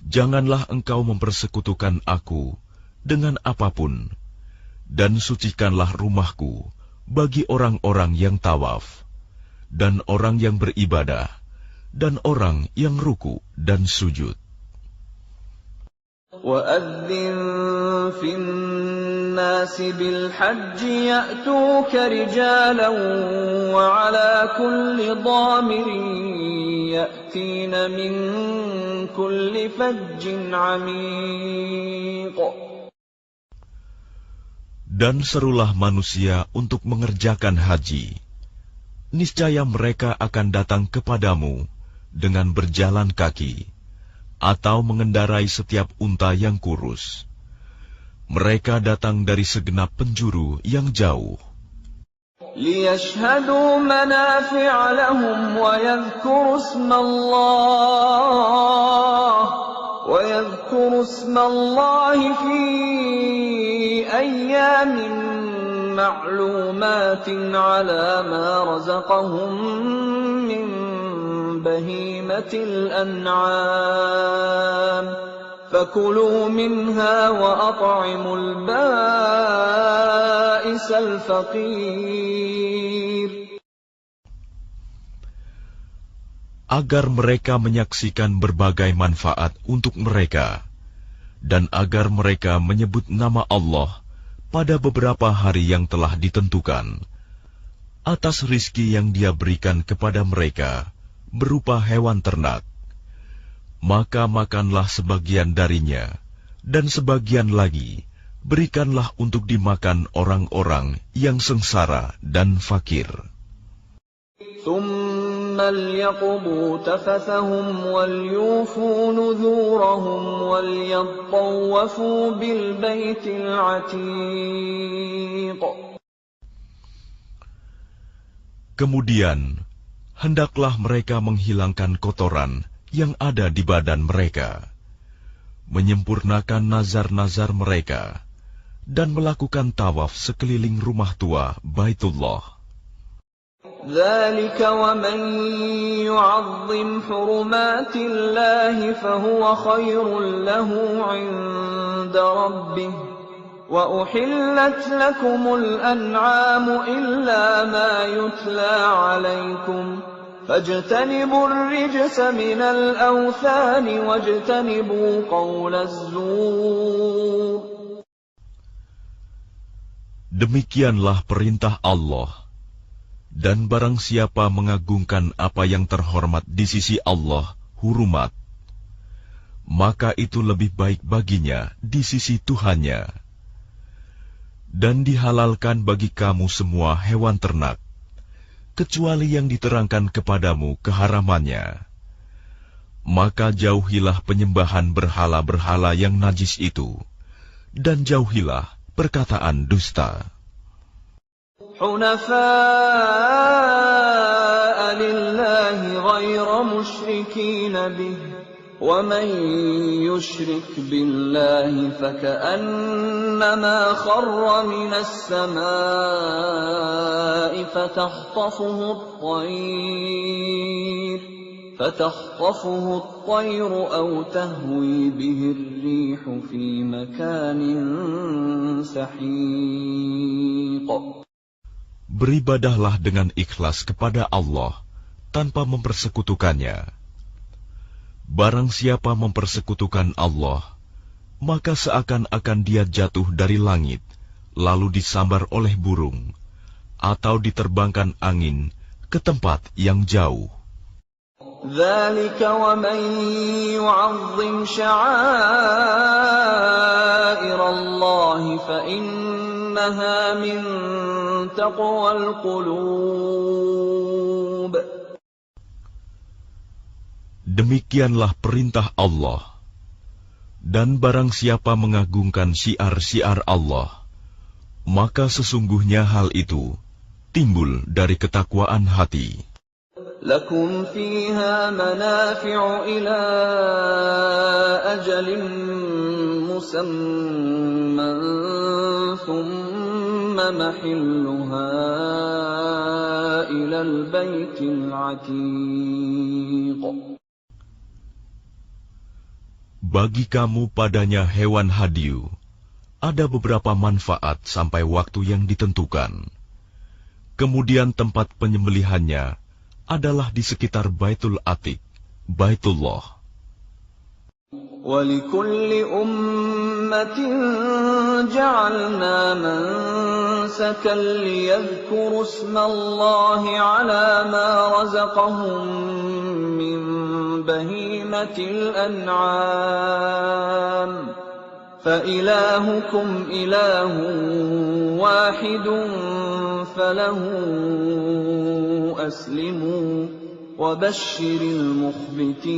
janganlah engkau mempersekutukan aku dengan apapun, dan sucikanlah rumahku bagi orang-orang yang tawaf, dan orang yang beribadah, dan orang yang ruku dan sujud. وَأَذِّن فِي النَّاسِ بِالْحَجِّ يَأْتُوكَ رِجَالًا وَعَلَى كُلِّ ضَامِرٍ يَأْتِينَ مِنْ كُلِّ فَجٍّ عَمِيقٍ. Dan serulah manusia untuk mengerjakan haji. Niscaya mereka akan datang kepadamu dengan berjalan kaki, atau mengendarai setiap unta yang kurus. Mereka datang dari segenap penjuru yang jauh. لِيَشْهَدُوا مَنَافِعَ لَهُمْ وَيَذْكُرُوا اسْمَ اللَّهِ فِي أَيَّامٍ مَّعْلُومَاتٍ عَلَى مَا رَزَقَهُم مِّن بَهِيمَةِ الْأَنْعَامِ فَكُلُوا مِنْهَا وَأَطْعِمُوا الْبَائِسَ الْفَقِيرَ. Agar mereka menyaksikan berbagai manfaat untuk mereka, dan agar mereka menyebut nama Allah pada beberapa hari yang telah ditentukan, atas rizki yang Dia berikan kepada mereka berupa hewan ternak. Maka makanlah sebagian darinya, dan sebagian lagi berikanlah untuk dimakan orang-orang yang sengsara dan fakir. ثم ليقضوا تفثهم وليوفوا نذورهم وليطوفوا بالبيت العتيق. Kemudian, hendaklah mereka menghilangkan kotoran yang ada di badan mereka, menyempurnakan nazar-nazar mereka, dan melakukan tawaf sekeliling rumah tua Baitullah. ذلك ومن يعظم حرمات الله فهو خير له عند ربه وأحلت لكم الأنعام إلا ما يتلى عليكم فاجتنبوا الرجس من الأوثان واجتنبوا قول الزور. Demikianlah perintah Allah. Dan barang siapa mengagungkan apa yang terhormat di sisi Allah, hurumat, maka itu lebih baik baginya di sisi Tuhannya. Dan dihalalkan bagi kamu semua hewan ternak, kecuali yang diterangkan kepadamu keharamannya. Maka jauhilah penyembahan berhala-berhala yang najis itu, dan jauhilah perkataan dusta. حنفاء لله غير مشركين به ومن يشرك بالله فكأنما خر من السماء فتخطفه الطير أو تهوي به الريح في مكان سحيق. Beribadahlah dengan ikhlas kepada Allah tanpa mempersekutukannya. Barang siapa mempersekutukan Allah, maka seakan-akan dia jatuh dari langit, lalu disambar oleh burung, atau diterbangkan angin ke tempat yang jauh. ذلك ومن يعظم شعائر الله فإنها من تقوى القلوب. Demikianlah perintah Allah. Dan barang siapa mengagungkan syiar-syiar Allah, maka sesungguhnya hal itu timbul dari ketakwaan hati. لكم فيها منافع إلى أجل مسمى ثم محلها إلى البيت العتيق. Bagi kamu padanya hewan hadiu, ada beberapa manfaat sampai waktu yang ditentukan. Kemudian tempat penyembelihannya adalah di sekitar Baitul Atiq, Baitullah. وَلِكُلِّ أُمَّةٍ جَعَلْنَا مَنسَكًا لِيَذْكُرُوا اسْمَ اللَّهِ عَلَى مَا رَزَقَهُم مِّن بَهِيمَةِ الْأَنْعَامِ فَإِلَٰهُكُمْ إِلَٰهٌ وَاحِدٌ فَلَهُ أَسْلِمُوا وَبَشِّرِ الْمُخْبِتِينَ.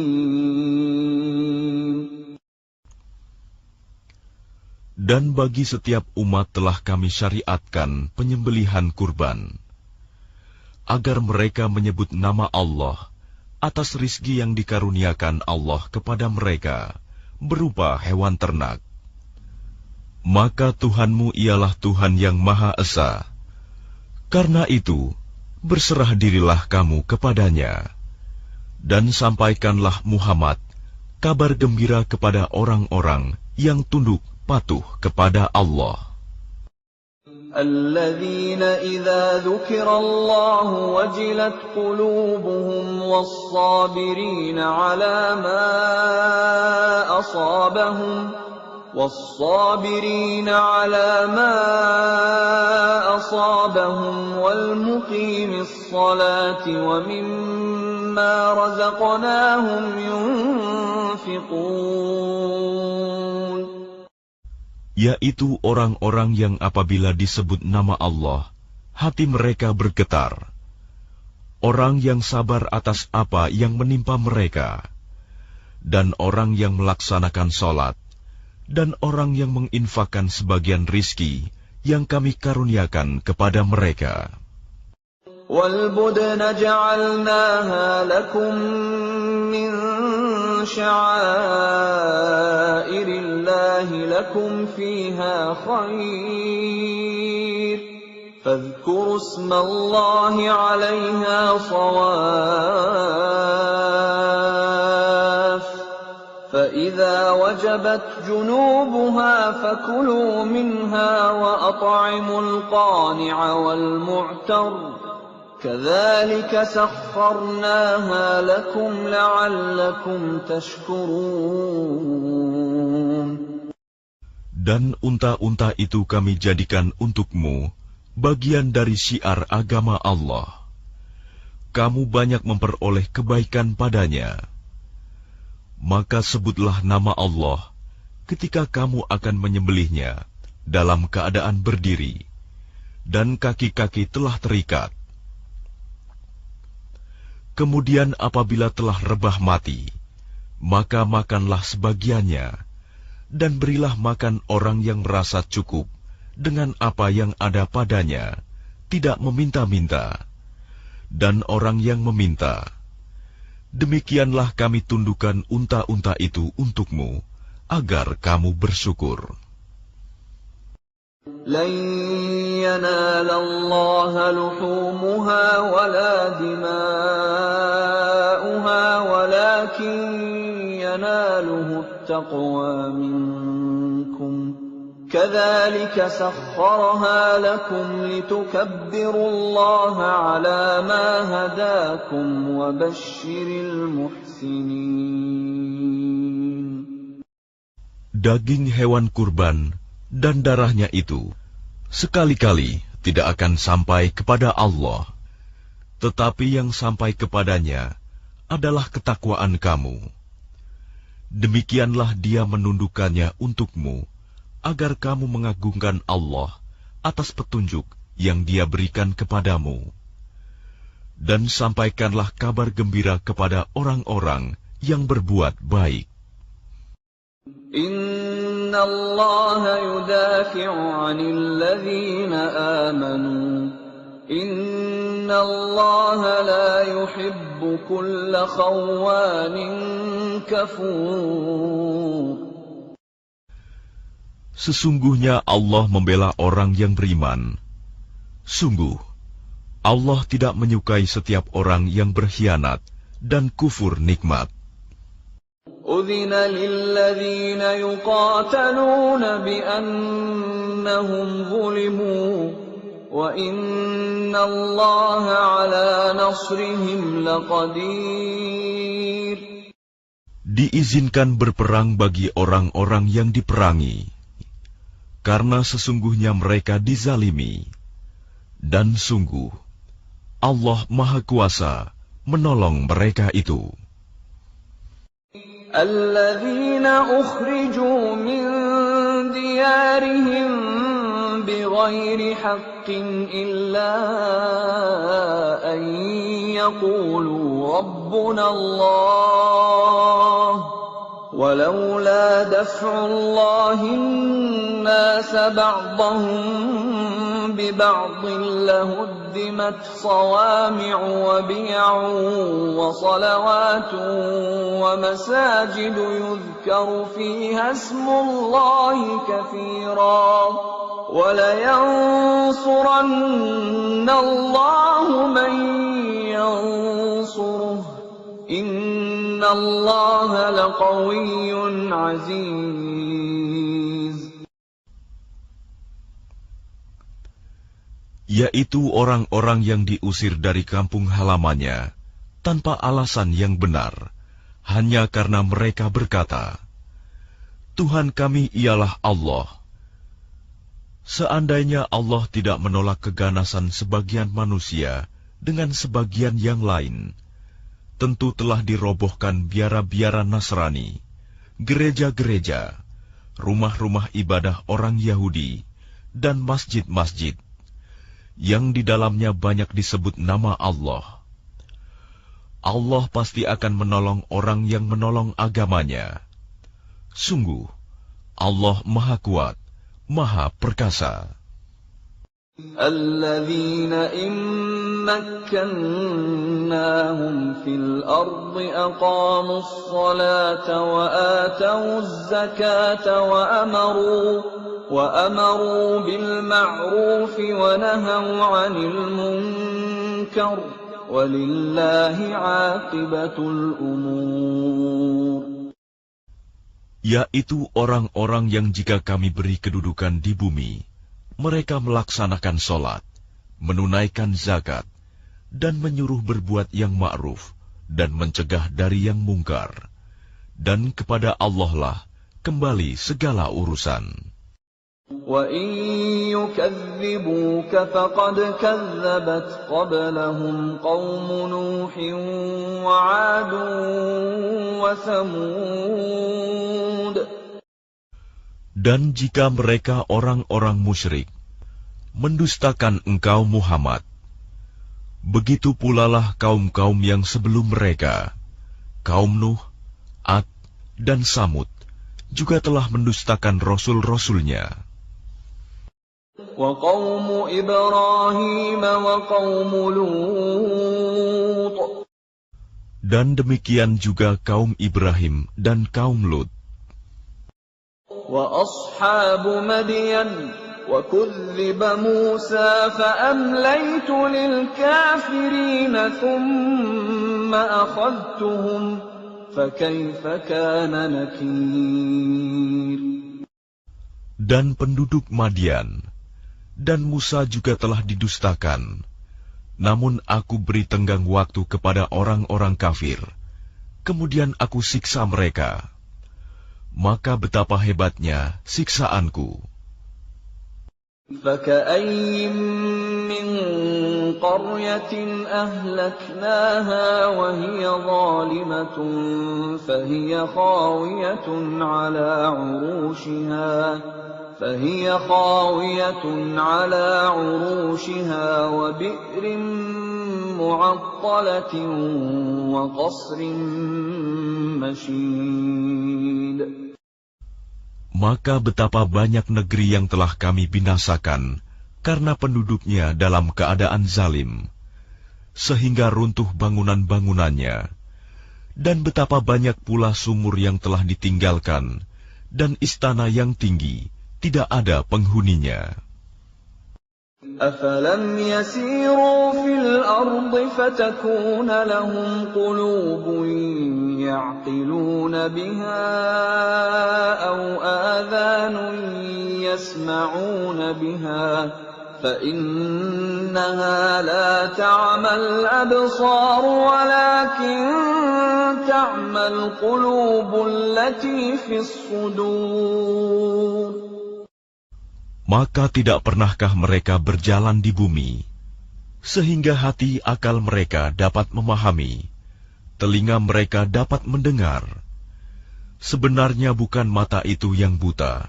Dan bagi setiap umat telah kami syariatkan penyembelihan kurban, agar mereka menyebut nama Allah atas rizki yang dikaruniakan Allah kepada mereka berupa hewan ternak. Maka Tuhanmu ialah Tuhan yang Maha Esa. Karena itu, berserah dirilah kamu kepadanya, dan sampaikanlah Muhammad kabar gembira kepada orang-orang yang tunduk patuh kepada Allah. الذين إذا ذكر الله وجلت قلوبهم والصابرين على ما أصابهم والمقيم الصلاة ومما رزقناهم ينفقون. yaitu orang-orang yang apabila disebut nama Allah, hati mereka bergetar. Orang yang sabar atas apa yang menimpa mereka, dan orang yang melaksanakan sholat, dan orang yang menginfakkan sebagian rizki yang kami karuniakan kepada mereka. وَالْبُدْنَ جَعَلْنَاهَا لَكُمْ مِنْ شَعَائِرِ اللَّهِ لَكُمْ فِيهَا خَيْرٌ فَاذْكُرُوا اسْمَ اللَّهِ عَلَيْهَا صَوَافَّ فَإِذَا وَجَبَتْ جُنُوبُهَا فَكُلُوا مِنْهَا وَأَطْعِمُوا الْقَانِعَ وَالْمُعْتَرَّ كَذَلِكَ سَخَّرْنَاهَا لَكُمْ لَعَلَّكُمْ تَشْكُرُونَ. Dan unta-unta itu kami jadikan untukmu bagian dari syiar agama Allah. Kamu banyak memperoleh kebaikan padanya. Maka sebutlah nama Allah ketika kamu akan menyembelihnya dalam keadaan berdiri, dan kaki-kaki telah terikat. Kemudian apabila telah rebah mati, maka makanlah sebagiannya, dan berilah makan orang yang merasa cukup dengan apa yang ada padanya, tidak meminta-minta, dan orang yang meminta. Demikianlah kami tundukkan unta-unta itu untukmu, agar kamu bersyukur. لَنْ يَنَالَ اللَّهَ لُحُومُهَا وَلَا دِمَاؤُهَا وَلَكِنْ يَنَالُهُ التَّقْوَى مِنْكُمْ كَذَلِكَ سَخَّرَهَا لَكُمْ لِتُكَبِّرُوا اللَّهَ عَلَى مَا هَدَاكُمْ وَبَشِّرِ الْمُحْسِنِينَ. Daging hewan kurban dan darahnya itu sekali-kali tidak akan sampai kepada Allah, tetapi yang sampai kepadanya adalah ketakwaan kamu. Demikianlah Dia menundukkannya untukmu, agar kamu mengagungkan Allah atas petunjuk yang Dia berikan kepadamu. Dan sampaikanlah kabar gembira kepada orang-orang yang berbuat baik. Inna Allah yudafi'u 'anil ladzina amanu. Inna Allah la yuhibbu kulla khawanin kafur. Sesungguhnya Allah membela orang yang beriman. Sungguh, Allah tidak menyukai setiap orang yang berkhianat dan kufur nikmat. أذن للذين يقاتلون بأنهم ظلموا وإن الله على نصرهم لقدير. Diizinkan berperang bagi orang-orang yang diperangi, karena sesungguhnya mereka dizalimi, dan sungguh Allah Maha Kuasa menolong mereka itu. الذين أخرجوا من ديارهم بغير حق إلا أن يقولوا ربنا الله ولولا دفع الله الناس بعضهم ببعض لهدمت صوامع وبيع وصلوات ومساجد يذكر فيها اسم الله كثيرا ولينصرن الله من ينصره إن الله لقوي عزيز. Yaitu orang-orang yang diusir dari kampung halamannya tanpa alasan yang benar, hanya karena mereka berkata, Tuhan kami ialah Allah. Seandainya Allah tidak menolak keganasan sebagian manusia dengan sebagian yang lain, tentu telah dirobohkan biara-biara Nasrani, gereja-gereja, rumah-rumah ibadah orang Yahudi dan masjid-masjid yang di dalamnya banyak disebut nama Allah. Allah pasti akan menolong orang yang menolong agamanya. Sungguh, Allah Maha Kuat, Maha Perkasa. الذين إن مكناهم في الأرض أقاموا الصلاة وآتوا الزكاة وأمروا بالمعروف ونهوا عن المنكر ولله عاقبة الأمور. Yaitu orang-orang yang jika kami beri kedudukan di bumi, mereka melaksanakan sholat, menunaikan zakat, dan menyuruh berbuat yang ma'ruf, dan mencegah dari yang mungkar. Dan kepada Allah lah kembali segala urusan. وَإِن يُكَذِّبُوكَ فَقَدْ كَذَّبَتْ قَبْلَهُمْ قَوْمُ نُوحٍ وَعَادٌ وَثَمُودُ. Dan jika mereka orang-orang musyrik mendustakan engkau Muhammad, begitu pula lah kaum-kaum yang sebelum mereka, kaum Nuh, Ad, dan Samud, juga telah mendustakan rasul-rasulnya. وَقَوْمُ إِبْرَاهِيمَ وَقَوْمُ لُوطٍ. Dan demikian juga kaum Ibrahim dan kaum Lut. وَأَصْحَابُ مَدْيَنَ وَكُذِّبَ مُوسَى فَأَمْلَيْتُ لِلْكَافِرِينَ ثُمَّ أَخَذْتُهُمْ فَكَيْفَ كَانَ نَكِيرِ. Dan penduduk Madian dan Musa juga telah didustakan. Namun aku beri tenggang waktu kepada orang-orang kafir, kemudian aku siksa mereka. Maka betapa hebatnya siksaanku. فَكَأَيِّن مِّن قَرْيَةٍ أَهْلَكْنَاهَا وَهِيَ ظَالِمَةٌ فَهِيَ خَاوِيَةٌ عَلَى عُرُوشِهَا وَبِئْرٍ مُّعَطَّلَةٍ وَقَصْرٍ مَّشِيدٍ. Maka betapa banyak negeri yang telah kami binasakan karena penduduknya dalam keadaan zalim, sehingga runtuh bangunan-bangunannya, dan betapa banyak pula sumur yang telah ditinggalkan, dan istana yang tinggi tidak ada penghuninya. أَفَلَمْ يَسِيرُوا فِي الْأَرْضِ فَتَكُونَ لَهُمْ قُلُوبٌ يَعْقِلُونَ بِهَا أَوْ آذَانٌ يَسْمَعُونَ بِهَا فَإِنَّهَا لَا تَعْمَى الْأَبْصَارُ وَلَكِن تَعْمَى الْقُلُوبُ الَّتِي فِي الصُّدُورِ. Maka tidak pernahkah mereka berjalan di bumi, sehingga hati akal mereka dapat memahami, telinga mereka dapat mendengar. Sebenarnya bukan mata itu yang buta,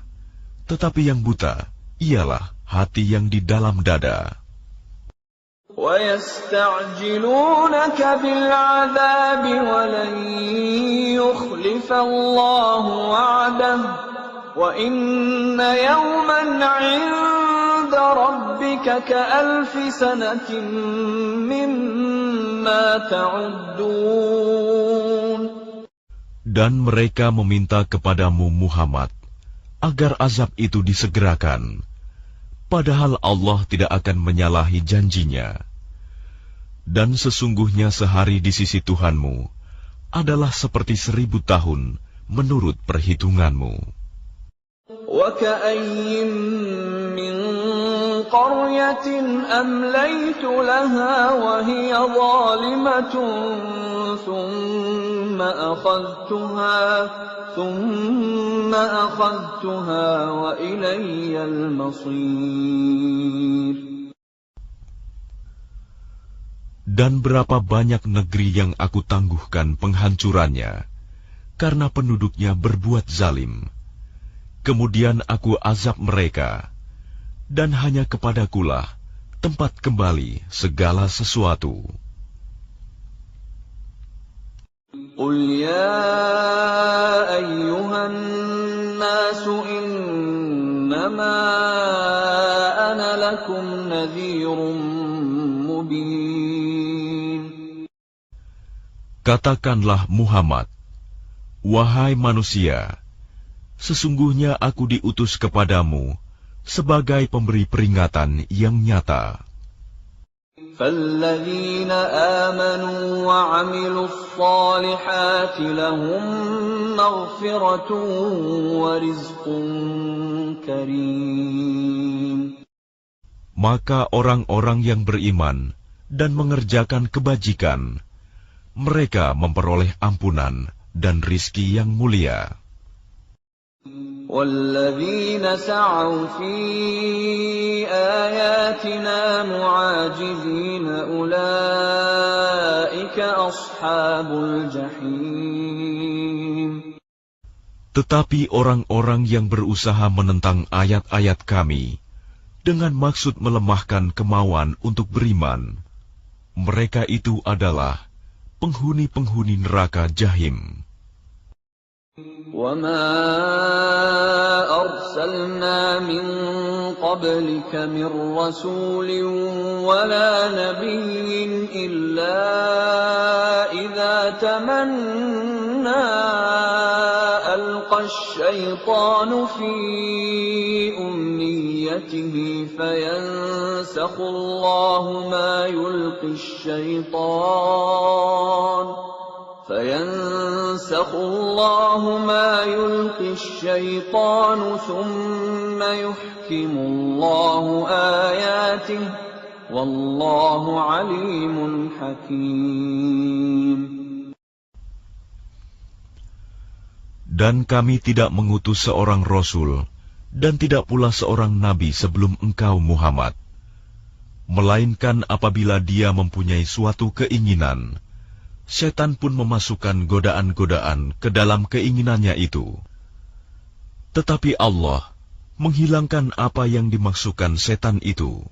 tetapi yang buta ialah hati yang di dalam dada. وَيَسْتَعْجِلُونَكَ بِالْعَذَابِ وَلَن يُخْلِفَ اللَّهُ وَعْدَهُ وَإِنَّ يَوْمًا عِندَ رَبِّكَ كَأَلْفِ سَنَةٍ مِّمَّا تَعُدُّونَ. Dan mereka meminta kepadamu Muhammad agar azab itu disegerakan, padahal Allah tidak akan menyalahi janjinya. Dan sesungguhnya sehari di sisi Tuhanmu adalah seperti 1000 tahun menurut perhitunganmu. وَكَأَيِّن مِّن قَرْيَةٍ أَمْلَيْتُ لَهَا وَهِيَ ظَالِمَةٌ ثُمَّ أَخَذْتُهَا وَإِلَيَّ الْمَصِيرُ. Dan berapa banyak negeri yang aku tangguhkan penghancurannya, karena penduduknya berbuat zalim. kemudian aku azab mereka, dan hanya kepadakulah tempat kembali segala sesuatu. قل يا أيها الناس إنما أنا لكم نذير مبين. Katakanlah Muhammad, wahai manusia, sesungguhnya aku diutus kepadamu sebagai pemberi peringatan yang nyata. فالذين آمنوا وعملوا الصالحات لهم مغفرة ورزق كريم. Maka orang-orang yang beriman dan mengerjakan kebajikan, mereka memperoleh ampunan dan rizki yang mulia. وَالَّذِينَ سَعَوْا فِي آيَاتِنَا مُعَاجِزِينَ أُولَئِكَ أَصْحَابُ الْجَحِيمِ. Tetapi orang-orang yang berusaha menentang ayat-ayat kami dengan maksud melemahkan kemauan untuk beriman, mereka itu adalah penghuni-penghuni neraka Jahim. وَمَا أَرْسَلْنَا مِن قَبْلِكَ مِن رَّسُولٍ وَلَا نَبِيٍّ إِلَّا إِذَا تَمَنَّىٰ أَلْقَى الشَّيْطَانُ فِي أُمْنِيَّتِهِ فَيَنسَخُ اللَّهُ مَا يُلْقِي الشَّيْطَانُ ثُمَّ يُحْكِمُ اللَّهُ آيَاتِهِ وَاللَّهُ عَلِيمٌ حَكِيمٌ. Dan kami tidak mengutus seorang Rasul, dan tidak pula seorang Nabi sebelum engkau Muhammad, melainkan apabila dia mempunyai suatu keinginan, setan pun memasukkan godaan-godaan ke dalam keinginannya itu. Tetapi Allah menghilangkan apa yang dimaksudkan setan itu,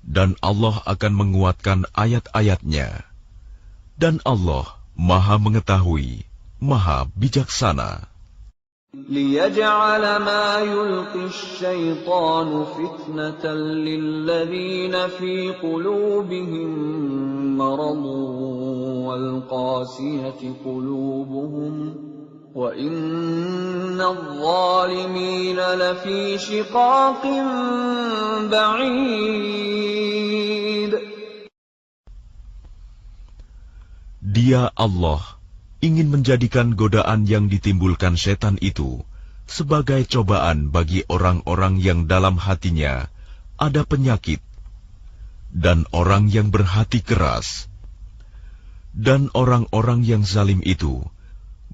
dan Allah akan menguatkan ayat-ayatnya, dan Allah Maha Mengetahui, Maha Bijaksana. لِيَجْعَلَ مَا يُلْقِي الشَّيْطَانُ فِتْنَةً لِّلَّذِينَ فِي قُلُوبِهِم مَّرَضٌ وَالْقَاسِيَةِ قُلُوبُهُمْ وَإِنَّ الظَّالِمِينَ لَفِي شِقَاقٍ بَعِيدٍ. Dia Allah ingin menjadikan godaan yang ditimbulkan setan itu sebagai cobaan bagi orang-orang yang dalam hatinya ada penyakit, dan orang yang berhati keras, dan orang-orang yang zalim itu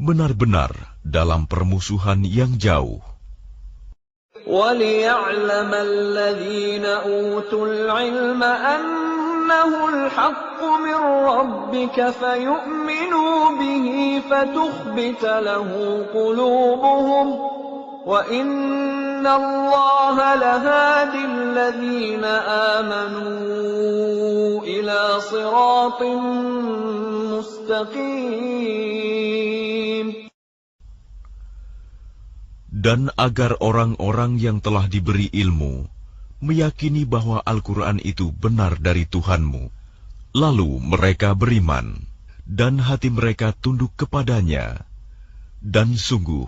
benar-benar dalam permusuhan yang jauh. وَلِيَعْلَمَ الَّذِينَ أُوتُوا الْعِلْمَ أَنَّهُ الْحَقُّ مِنْ رَبِّكَ فَيُؤْمِنُوا بِهِ فَتُخْبِتَ لَهُ قُلُوبُهُمْ وَإِنَّ اللَّهَ لَهَادِ الَّذِينَ آمَنُوا إِلَى صِرَاطٍ مُسْتَقِيمٍ. Dan agar orang-orang yang telah diberi ilmu meyakini bahwa Al-Quran itu benar dari Tuhanmu, lalu mereka beriman, dan hati mereka tunduk kepadanya. Dan sungguh,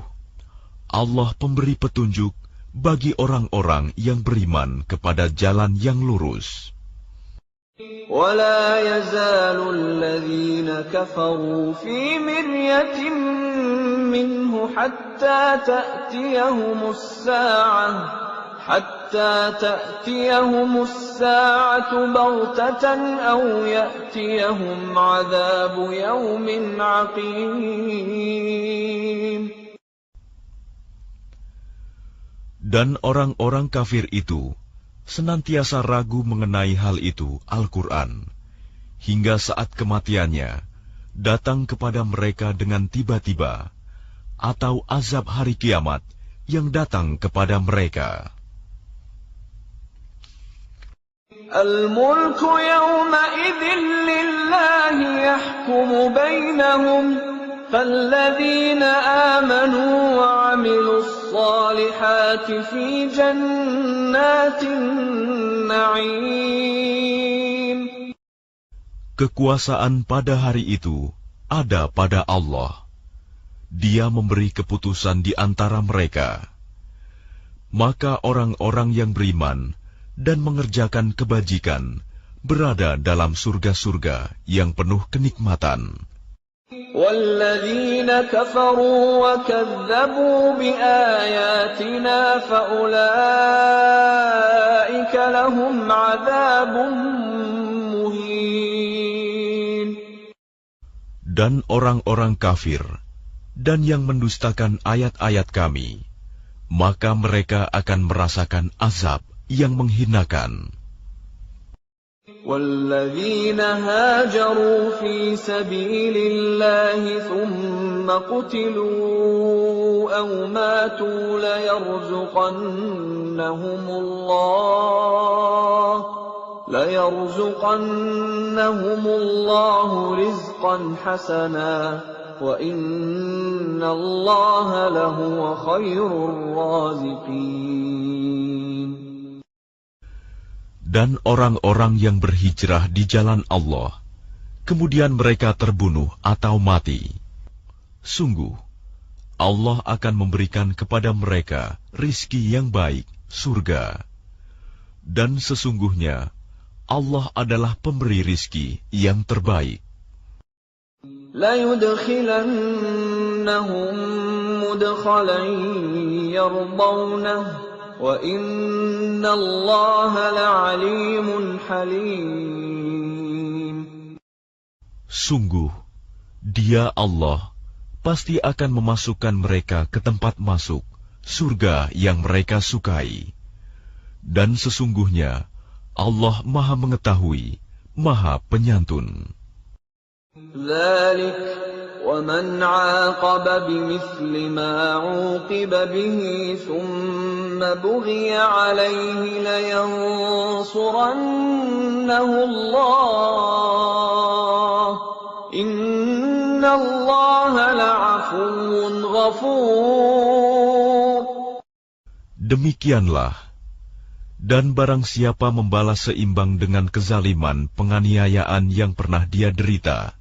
Allah pemberi petunjuk bagi orang-orang yang beriman kepada jalan yang lurus. وَلَا يَزَالُ الَّذِينَ كَفَرُوا فِي مِرْيَةٍ مِّنْهُ حَتَّى تَأْتِيَهُمُ السَّاعَةُ بَغْتَةً أَوْ يَأْتِيَهُمْ عَذَابُ يَوْمٍ عَقِيمٍ. Dan orang-orang kafir itu senantiasa ragu mengenai hal itu, Al-Quran, hingga saat kematiannya datang kepada mereka dengan tiba-tiba, atau azab hari kiamat yang datang kepada mereka. Al-mulku yawma'idhin lillahi yahkumu bainahum falladzina amanu wa 'amilus salihati fi jannatin na'im. Kekuasaan pada hari itu ada pada Allah. Dia memberi keputusan di antara mereka. Maka orang-orang yang beriman dan mengerjakan kebajikan berada dalam surga-surga yang penuh kenikmatan. وَالَّذِينَ كَفَرُوا وَكَذَّبُوا بِآيَاتِنَا فَأُولَئِكَ لَهُمْ عَذَابٌ مُهِينٌ. Dan orang-orang kafir dan yang mendustakan ayat-ayat kami, maka mereka akan merasakan azab yang menghinakan. وَالَّذِينَ هَاجَرُوا فِي سَبِيلِ اللَّهِ ثُمَّ قُتِلُوا أَوْ مَاتُوا لَيَرْزُقَنَّهُمُ اللَّهُ رِزْقًا حَسَنًا وَإِنَّ اللَّهَ لَهُوَ خَيْرُ الرَّازِقِينَ. Dan orang-orang yang berhijrah di jalan Allah, kemudian mereka terbunuh atau mati. Sungguh, Allah akan memberikan kepada mereka rizki yang baik, surga. Dan sesungguhnya, Allah adalah pemberi rizki yang terbaik. لَيُدْخِلَنَّهُمْ مُدْخَلًا يَرْضَوْنَهُ وَإِنَّ اللَّهَ لَعَلِيمٌ حَلِيمٌ. Sungguh, Dia Allah pasti akan memasukkan mereka ke tempat masuk, surga yang mereka sukai. Dan sesungguhnya, Allah Maha Mengetahui, Maha Penyantun. ذَلِكَ وَمَنْ عَاقَبَ بِمِثْلِ مَا عُوقِبَ بِهِ ثُمَّ بُغِيَ عَلَيْهِ لَيَنصُرَنَّهُ اللَّهُ إِنَّ اللَّهَ لَعَفُوٌّ غَفُورٌ. Demikianlah, dan barang siapa membalas seimbang dengan kezaliman penganiayaan yang pernah dia derita,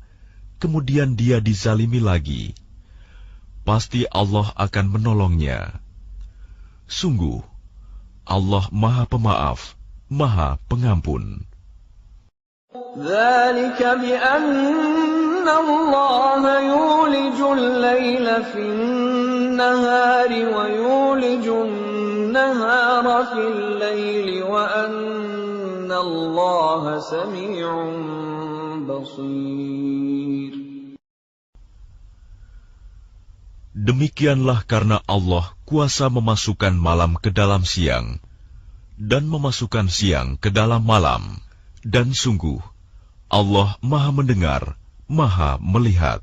kemudian dia dizalimi lagi, pasti Allah akan menolongnya. Sungguh, Allah Maha Pemaaf, Maha Pengampun. ذَلِكَ بِأَنَّ اللَّهَ يُولِجُ اللَّيْلَ فِي النَّهَارِ وَيُولِجُ النَّهَارَ فِي اللَّيْلِ وَأَنَّ اللَّهَ سَمِيعٌ بَصِيرٌ. Demikianlah karena Allah kuasa memasukkan malam ke dalam siang, dan memasukkan siang ke dalam malam, dan sungguh, Allah Maha Mendengar, Maha Melihat.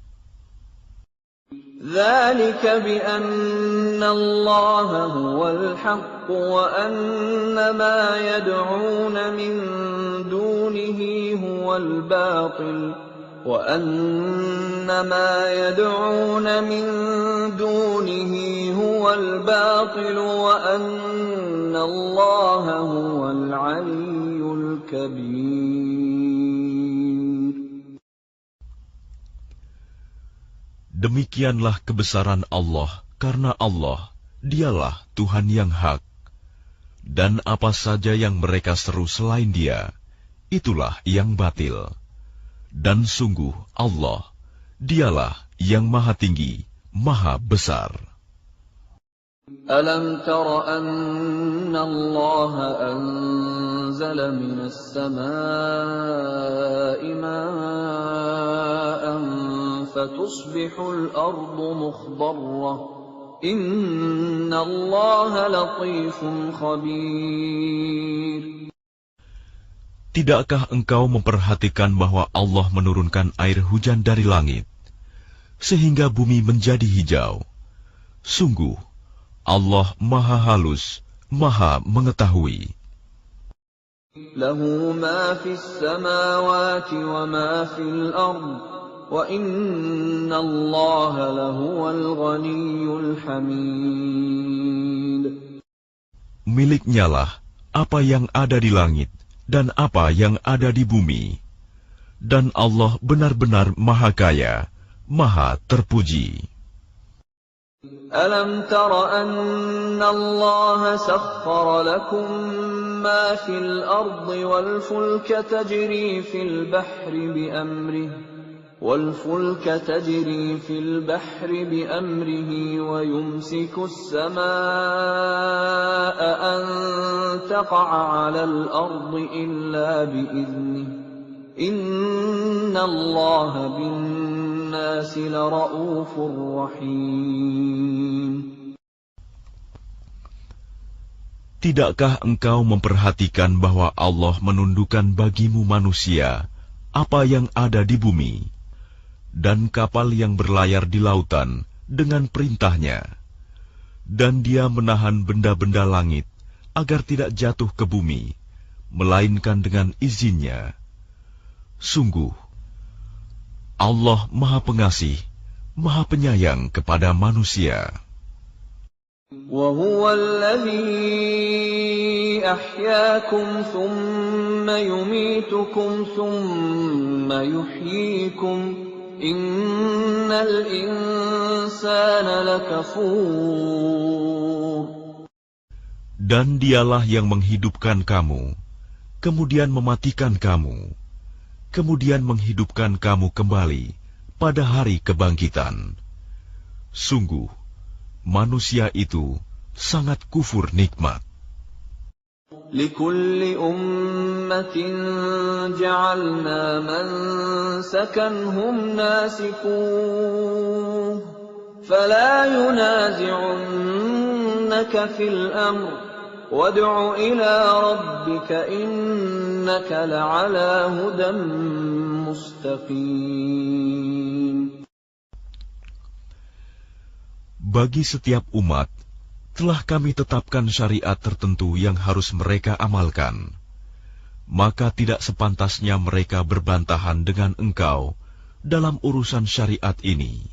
ذَلِكَ بِأَنَّ اللَّهَ هُوَ الْحَقُّ وَأَنَّ مَا يَدْعُونَ مِن دُونِهِ هُوَ الْبَاطِلُ وَأَنَّ مَا يَدْعُونَ مِن دُونِهِ هُوَ الْبَاطِلُ وَأَنَّ اللَّهَ هُوَ الْعَلِيُّ الْكَبِيرُ. Demikianlah kebesaran Allah, karena Allah, Dialah Tuhan yang hak. Dan apa saja yang mereka seru selain Dia, itulah yang batil. Dan sungguh Allah, Dialah yang Maha Tinggi, Maha Besar. أَلَمْ تَرَ أَنَّ اللَّهَ أَنزَلَ مِنَ السَّمَاءِ مَاءً فَتُصْبِحُ الْأَرْضُ مُخْضَرَّةً إِنَّ اللَّهَ لَطِيفٌ خَبِيرٌ. Tidakkah engkau memperhatikan bahwa Allah menurunkan air hujan dari langit, sehingga bumi menjadi hijau? Sungguh, Allah Maha Halus, Maha Mengetahui. Lahu ma fis samawati wa ma fil ard, wa inna Allaha lahuwal ghaniyyul hamid. Miliknya lah apa yang ada di langit dan apa yang ada di bumi. Dan Allah benar-benar Maha Kaya, Maha Terpuji. Alam tara anna Allah sakhkhara lakum ma fil ardi wal fulka tajri fil bahri bi amrihi والفلك تجري في البحر بأمره ويمسك السماء أن تقع على الأرض إلا بإذنه إن الله بالناس لرؤوف رحيم. Tidakkah engkau memperhatikan bahwa Allah menundukkan bagimu manusia apa yang ada di bumi, dan kapal yang berlayar di lautan dengan perintahnya, dan Dia menahan benda-benda langit agar tidak jatuh ke bumi, melainkan dengan izinnya. Sungguh, Allah Maha Pengasih, Maha Penyayang kepada manusia. وَهُوَ الَّذِي أَحْيَاكُمْ ثُمَّ يُمِيتُكُمْ ثُمَّ يُحْيِيكُمْ إِنَّ الْإِنسَانَ لَكَفُورٌ. Dan Dialah yang menghidupkan kamu, kemudian mematikan kamu, kemudian menghidupkan kamu kembali pada hari kebangkitan. Sungguh, manusia itu sangat kufur nikmat. لِكُلِّ أُمَّةٍ جَعَلْنَا مَنسَكًا هُمْ نَاسِكُوهُ فَلَا يُنَازِعُنَّكَ فِي الْأَمْرِ وَادْعُ إِلَى رَبِّكَ إِنَّكَ لَعَلَى هُدًى مُسْتَقِيمٍ. Bagi setiap umat, telah kami tetapkan syariat tertentu yang harus mereka amalkan. Maka tidak sepantasnya mereka berbantahan dengan engkau dalam urusan syariat ini.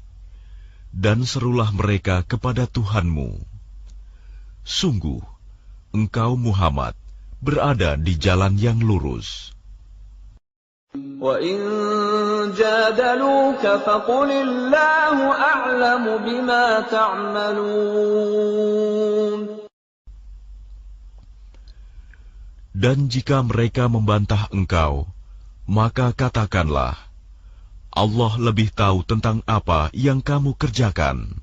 Dan serulah mereka kepada Tuhanmu. Sungguh, engkau Muhammad berada di jalan yang lurus. وَإِن جَادَلُوكَ فَقُلِ اللَّهُ أَعْلَمُ بِمَا تَعْمَلُونَ. Dan jika mereka membantah engkau, maka katakanlah, Allah lebih tahu tentang apa yang kamu kerjakan.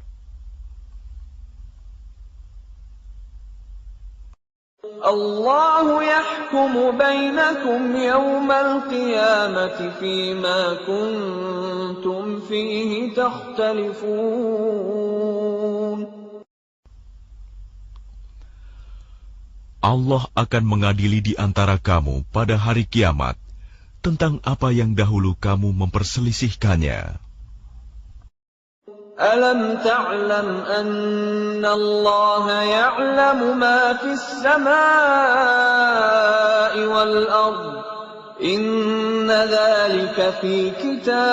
الله يحكم بينكم يوم القيامة فيما كنتم فيه تختلفون. Allah akan mengadili di antara kamu pada hari kiamat tentang apa yang dahulu kamu memperselisihkannya. أَلَمْ تَعْلَمْ أَنَّ اللَّهَ يَعْلَمُ مَا فِي السَّمَاءِ وَالْأَرْضِ إِنَّ ذَلِكَ فِي كِتَابٍ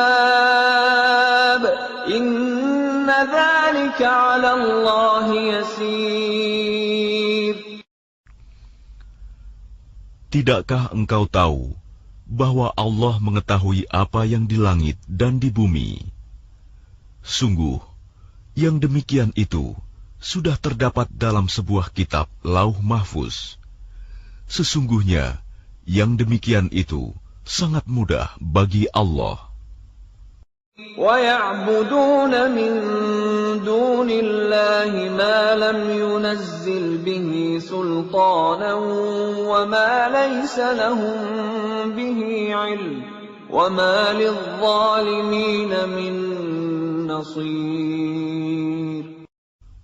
إِنَّ ذَلِكَ عَلَى اللَّهِ يَسِيرٌ. Tidakkah engkau tahu bahwa Allah mengetahui apa yang di langit dan di bumi? Sungguh, yang demikian itu sudah terdapat dalam sebuah kitab Lauh Mahfuz. Sesungguhnya, yang demikian itu sangat mudah bagi Allah. وَيَعْبُدُونَ مِن دُونِ اللَّهِ مَا لَمْ يُنَزِّلْ بِهِ سُلْطَانًا وَمَا لَيْسَ لَهُم بِهِ عِلْمٌ وَمَا لِلظَّالِمِينَ مِن نَّصِيرٍ.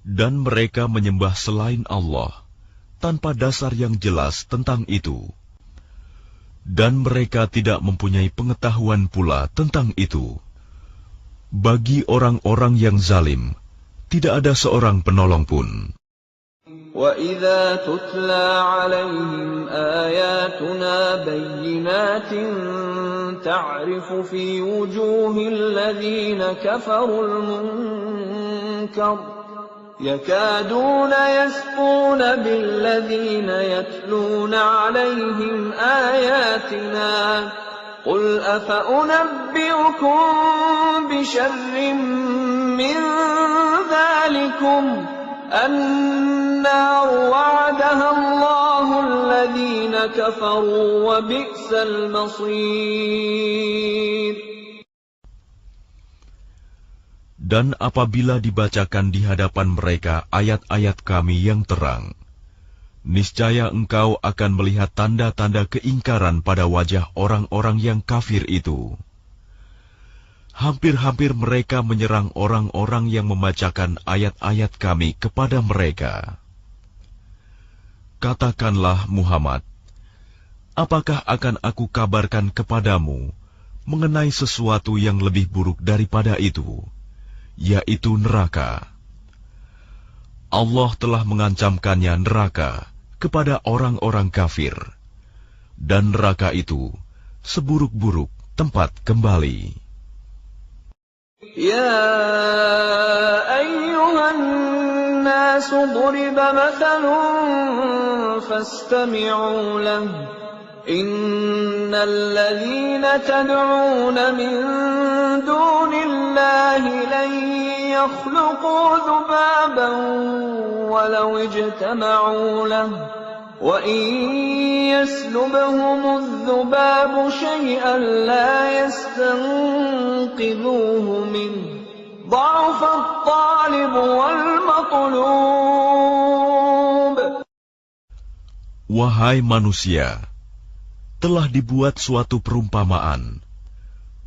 Dan mereka menyembah selain Allah tanpa dasar yang jelas tentang itu. Dan mereka tidak mempunyai pengetahuan pula tentang itu. Bagi orang-orang yang zalim, tidak ada seorang penolong pun. وَإِذَا تُتْلَى عَلَيْهِمْ آيَاتُنَا بَيِّنَاتٍ تَعْرِفُ فِي وُجُوهِ الَّذِينَ كَفَرُوا الْمُنكَرَ يَكَادُونَ يَسْطُونَ بِالَّذِينَ يَتْلُونَ عَلَيْهِمْ آيَاتِنَا قُلْ أَفَأُنَبِّئُكُم بِشَرٍّ مِّن ذَلِكُمْ النَّارُ وَعَدَهَا اللَّهُ الَّذِينَ كَفَرُوا وَبِئْسَ الْمَصِيرُ. Dan apabila dibacakan di hadapan mereka ayat-ayat Kami yang terang, niscaya engkau akan melihat tanda-tanda keingkaran pada wajah orang-orang yang kafir itu. Hampir-hampir mereka menyerang orang-orang yang membacakan ayat-ayat Kami kepada mereka. Katakanlah Muhammad, apakah akan aku kabarkan kepadamu mengenai sesuatu yang lebih buruk daripada itu, yaitu neraka? Allah telah mengancamkannya neraka kepada orang-orang kafir, dan neraka itu seburuk-buruk tempat kembali. يَا أَيُّهَا النَّاسُ ضُرِبَ مَثَلٌ فَاسْتَمِعُوا لَهُ إِنَّ الَّذِينَ تَدْعُونَ مِن دُونِ اللَّهِ لَن يَخْلُقُوا ذُبَابًا وَلَوِ اجْتَمَعُوا لَهُ وَإِن يَسْلُبْهُمُ الذُّبَابُ شَيْئًا لَّا يَسْتَنقِذُوهُ مِنْهُ ضَعُفَ الطَّالِبُ وَالْمَطْلُوبُ. Wahai manusia, telah dibuat suatu perumpamaan,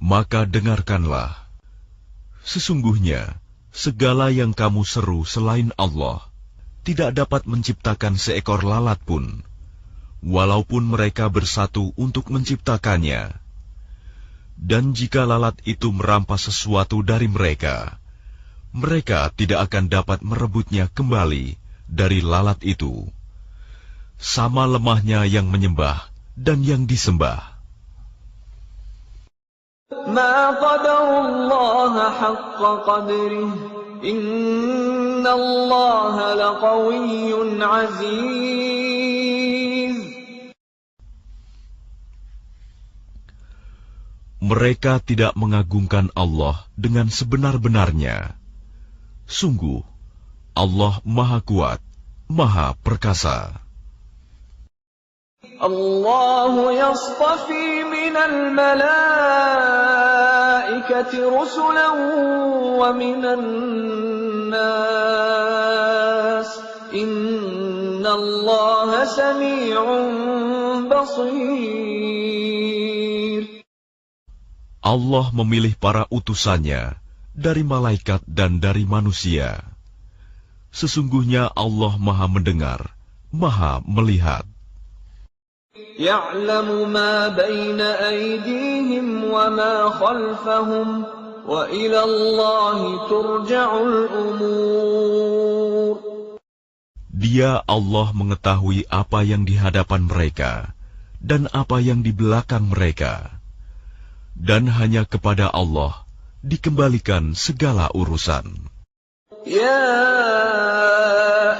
maka dengarkanlah. Sesungguhnya, segala yang kamu seru selain Allah tidak dapat menciptakan seekor lalat pun, walaupun mereka bersatu untuk menciptakannya. Dan jika lalat itu merampas sesuatu dari mereka, mereka tidak akan dapat merebutnya kembali dari lalat itu. Sama lemahnya yang menyembah dan yang disembah. مَا قَدَرُوا اللَّهَ حَقَّ قَدْرِهِ إِنَّ اللَّهَ لَقَوِيٌّ عَزِيزٌ. Mereka tidak mengagungkan Allah dengan sebenar-benarnya. Sungguh, Allah Maha Kuat, Maha Perkasa. الله يصطفي من الملائكة رسلا ومن الناس إن الله سميع بصير. Allah memilih para utusannya dari malaikat dan dari manusia. Sesungguhnya Allah Maha mendengar, Maha melihat. يَعْلَمُ مَا بَيْنَ أَيْدِيهِمْ وَمَا خَلْفَهُمْ وَإِلَى اللَّهِ تُرْجَعُ الْأُمُورُ. Dia Allah mengetahui apa yang di hadapan mereka dan apa yang di belakang mereka. Dan hanya kepada Allah dikembalikan segala urusan. يَا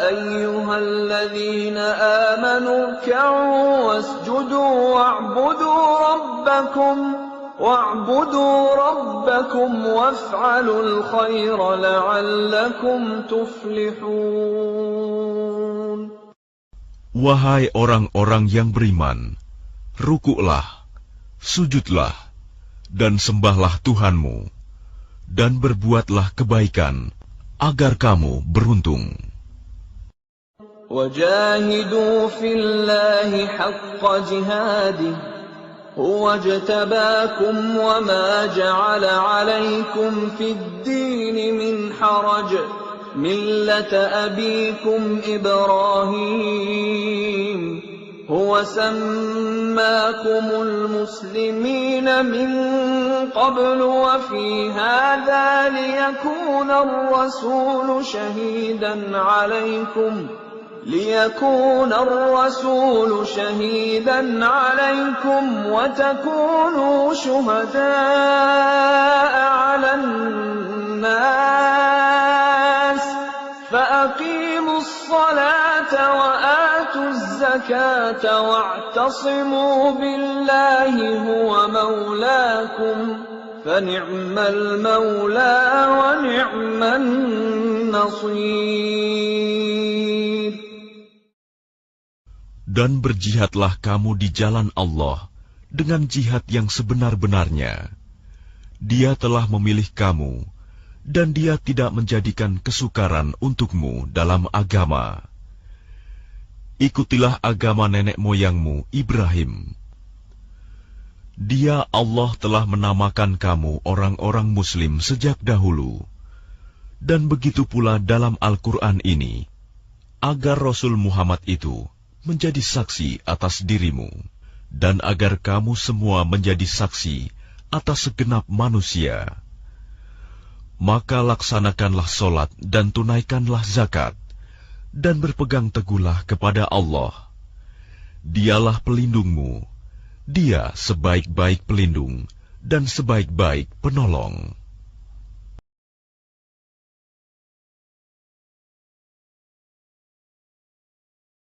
أَيُّهَا الَّذِينَ آمَنُوا ارْكَعُوا وَاسْجُدُوا وَاعْبُدُوا رَبَّكُمْ وَافْعَلُوا الْخَيْرَ لَعَلَّكُمْ تُفْلِحُونَ. Wahai orang-orang yang beriman, rukuklah, sujudlah, dan sembahlah Tuhanmu, dan berbuatlah kebaikan, agar kamu beruntung. وَجَاهِدُوا فِي اللَّهِ حَقَّ جِهَادِهِ هُوَ اجْتَبَاكُمْ وَمَا جَعَلَ عَلَيْكُمْ فِي الدِّينِ مِنْ حَرَجٍ مِلَّةَ أَبِيكُمْ إِبْرَاهِيمَ هُوَ سَمَّاكُمُ الْمُسْلِمِينَ مِنْ قَبْلُ وَفِي هَذَا لِيَكُونَ الرَّسُولُ شَهِيدًا عَلَيْكُمْ ليكون الرسول شهيدا عليكم وتكونوا شهداء على الناس فأقيموا الصلاة وآتوا الزكاة واعتصموا بالله هو مولاكم فنعم المولى ونعم النصير. Dan berjihadlah kamu di jalan Allah dengan jihad yang sebenar-benarnya. Dia telah memilih kamu, dan Dia tidak menjadikan kesukaran untukmu dalam agama. Ikutilah agama nenek moyangmu, Ibrahim. Dia, Allah, telah menamakan kamu orang-orang Muslim sejak dahulu. Dan begitu pula dalam Al-Quran ini, agar Rasul Muhammad itu menjadi saksi atas dirimu, dan agar kamu semua menjadi saksi atas segenap manusia. Maka laksanakanlah solat dan tunaikanlah zakat, dan berpegang teguhlah kepada Allah. Dialah pelindungmu, Dia sebaik-baik pelindung dan sebaik-baik penolong.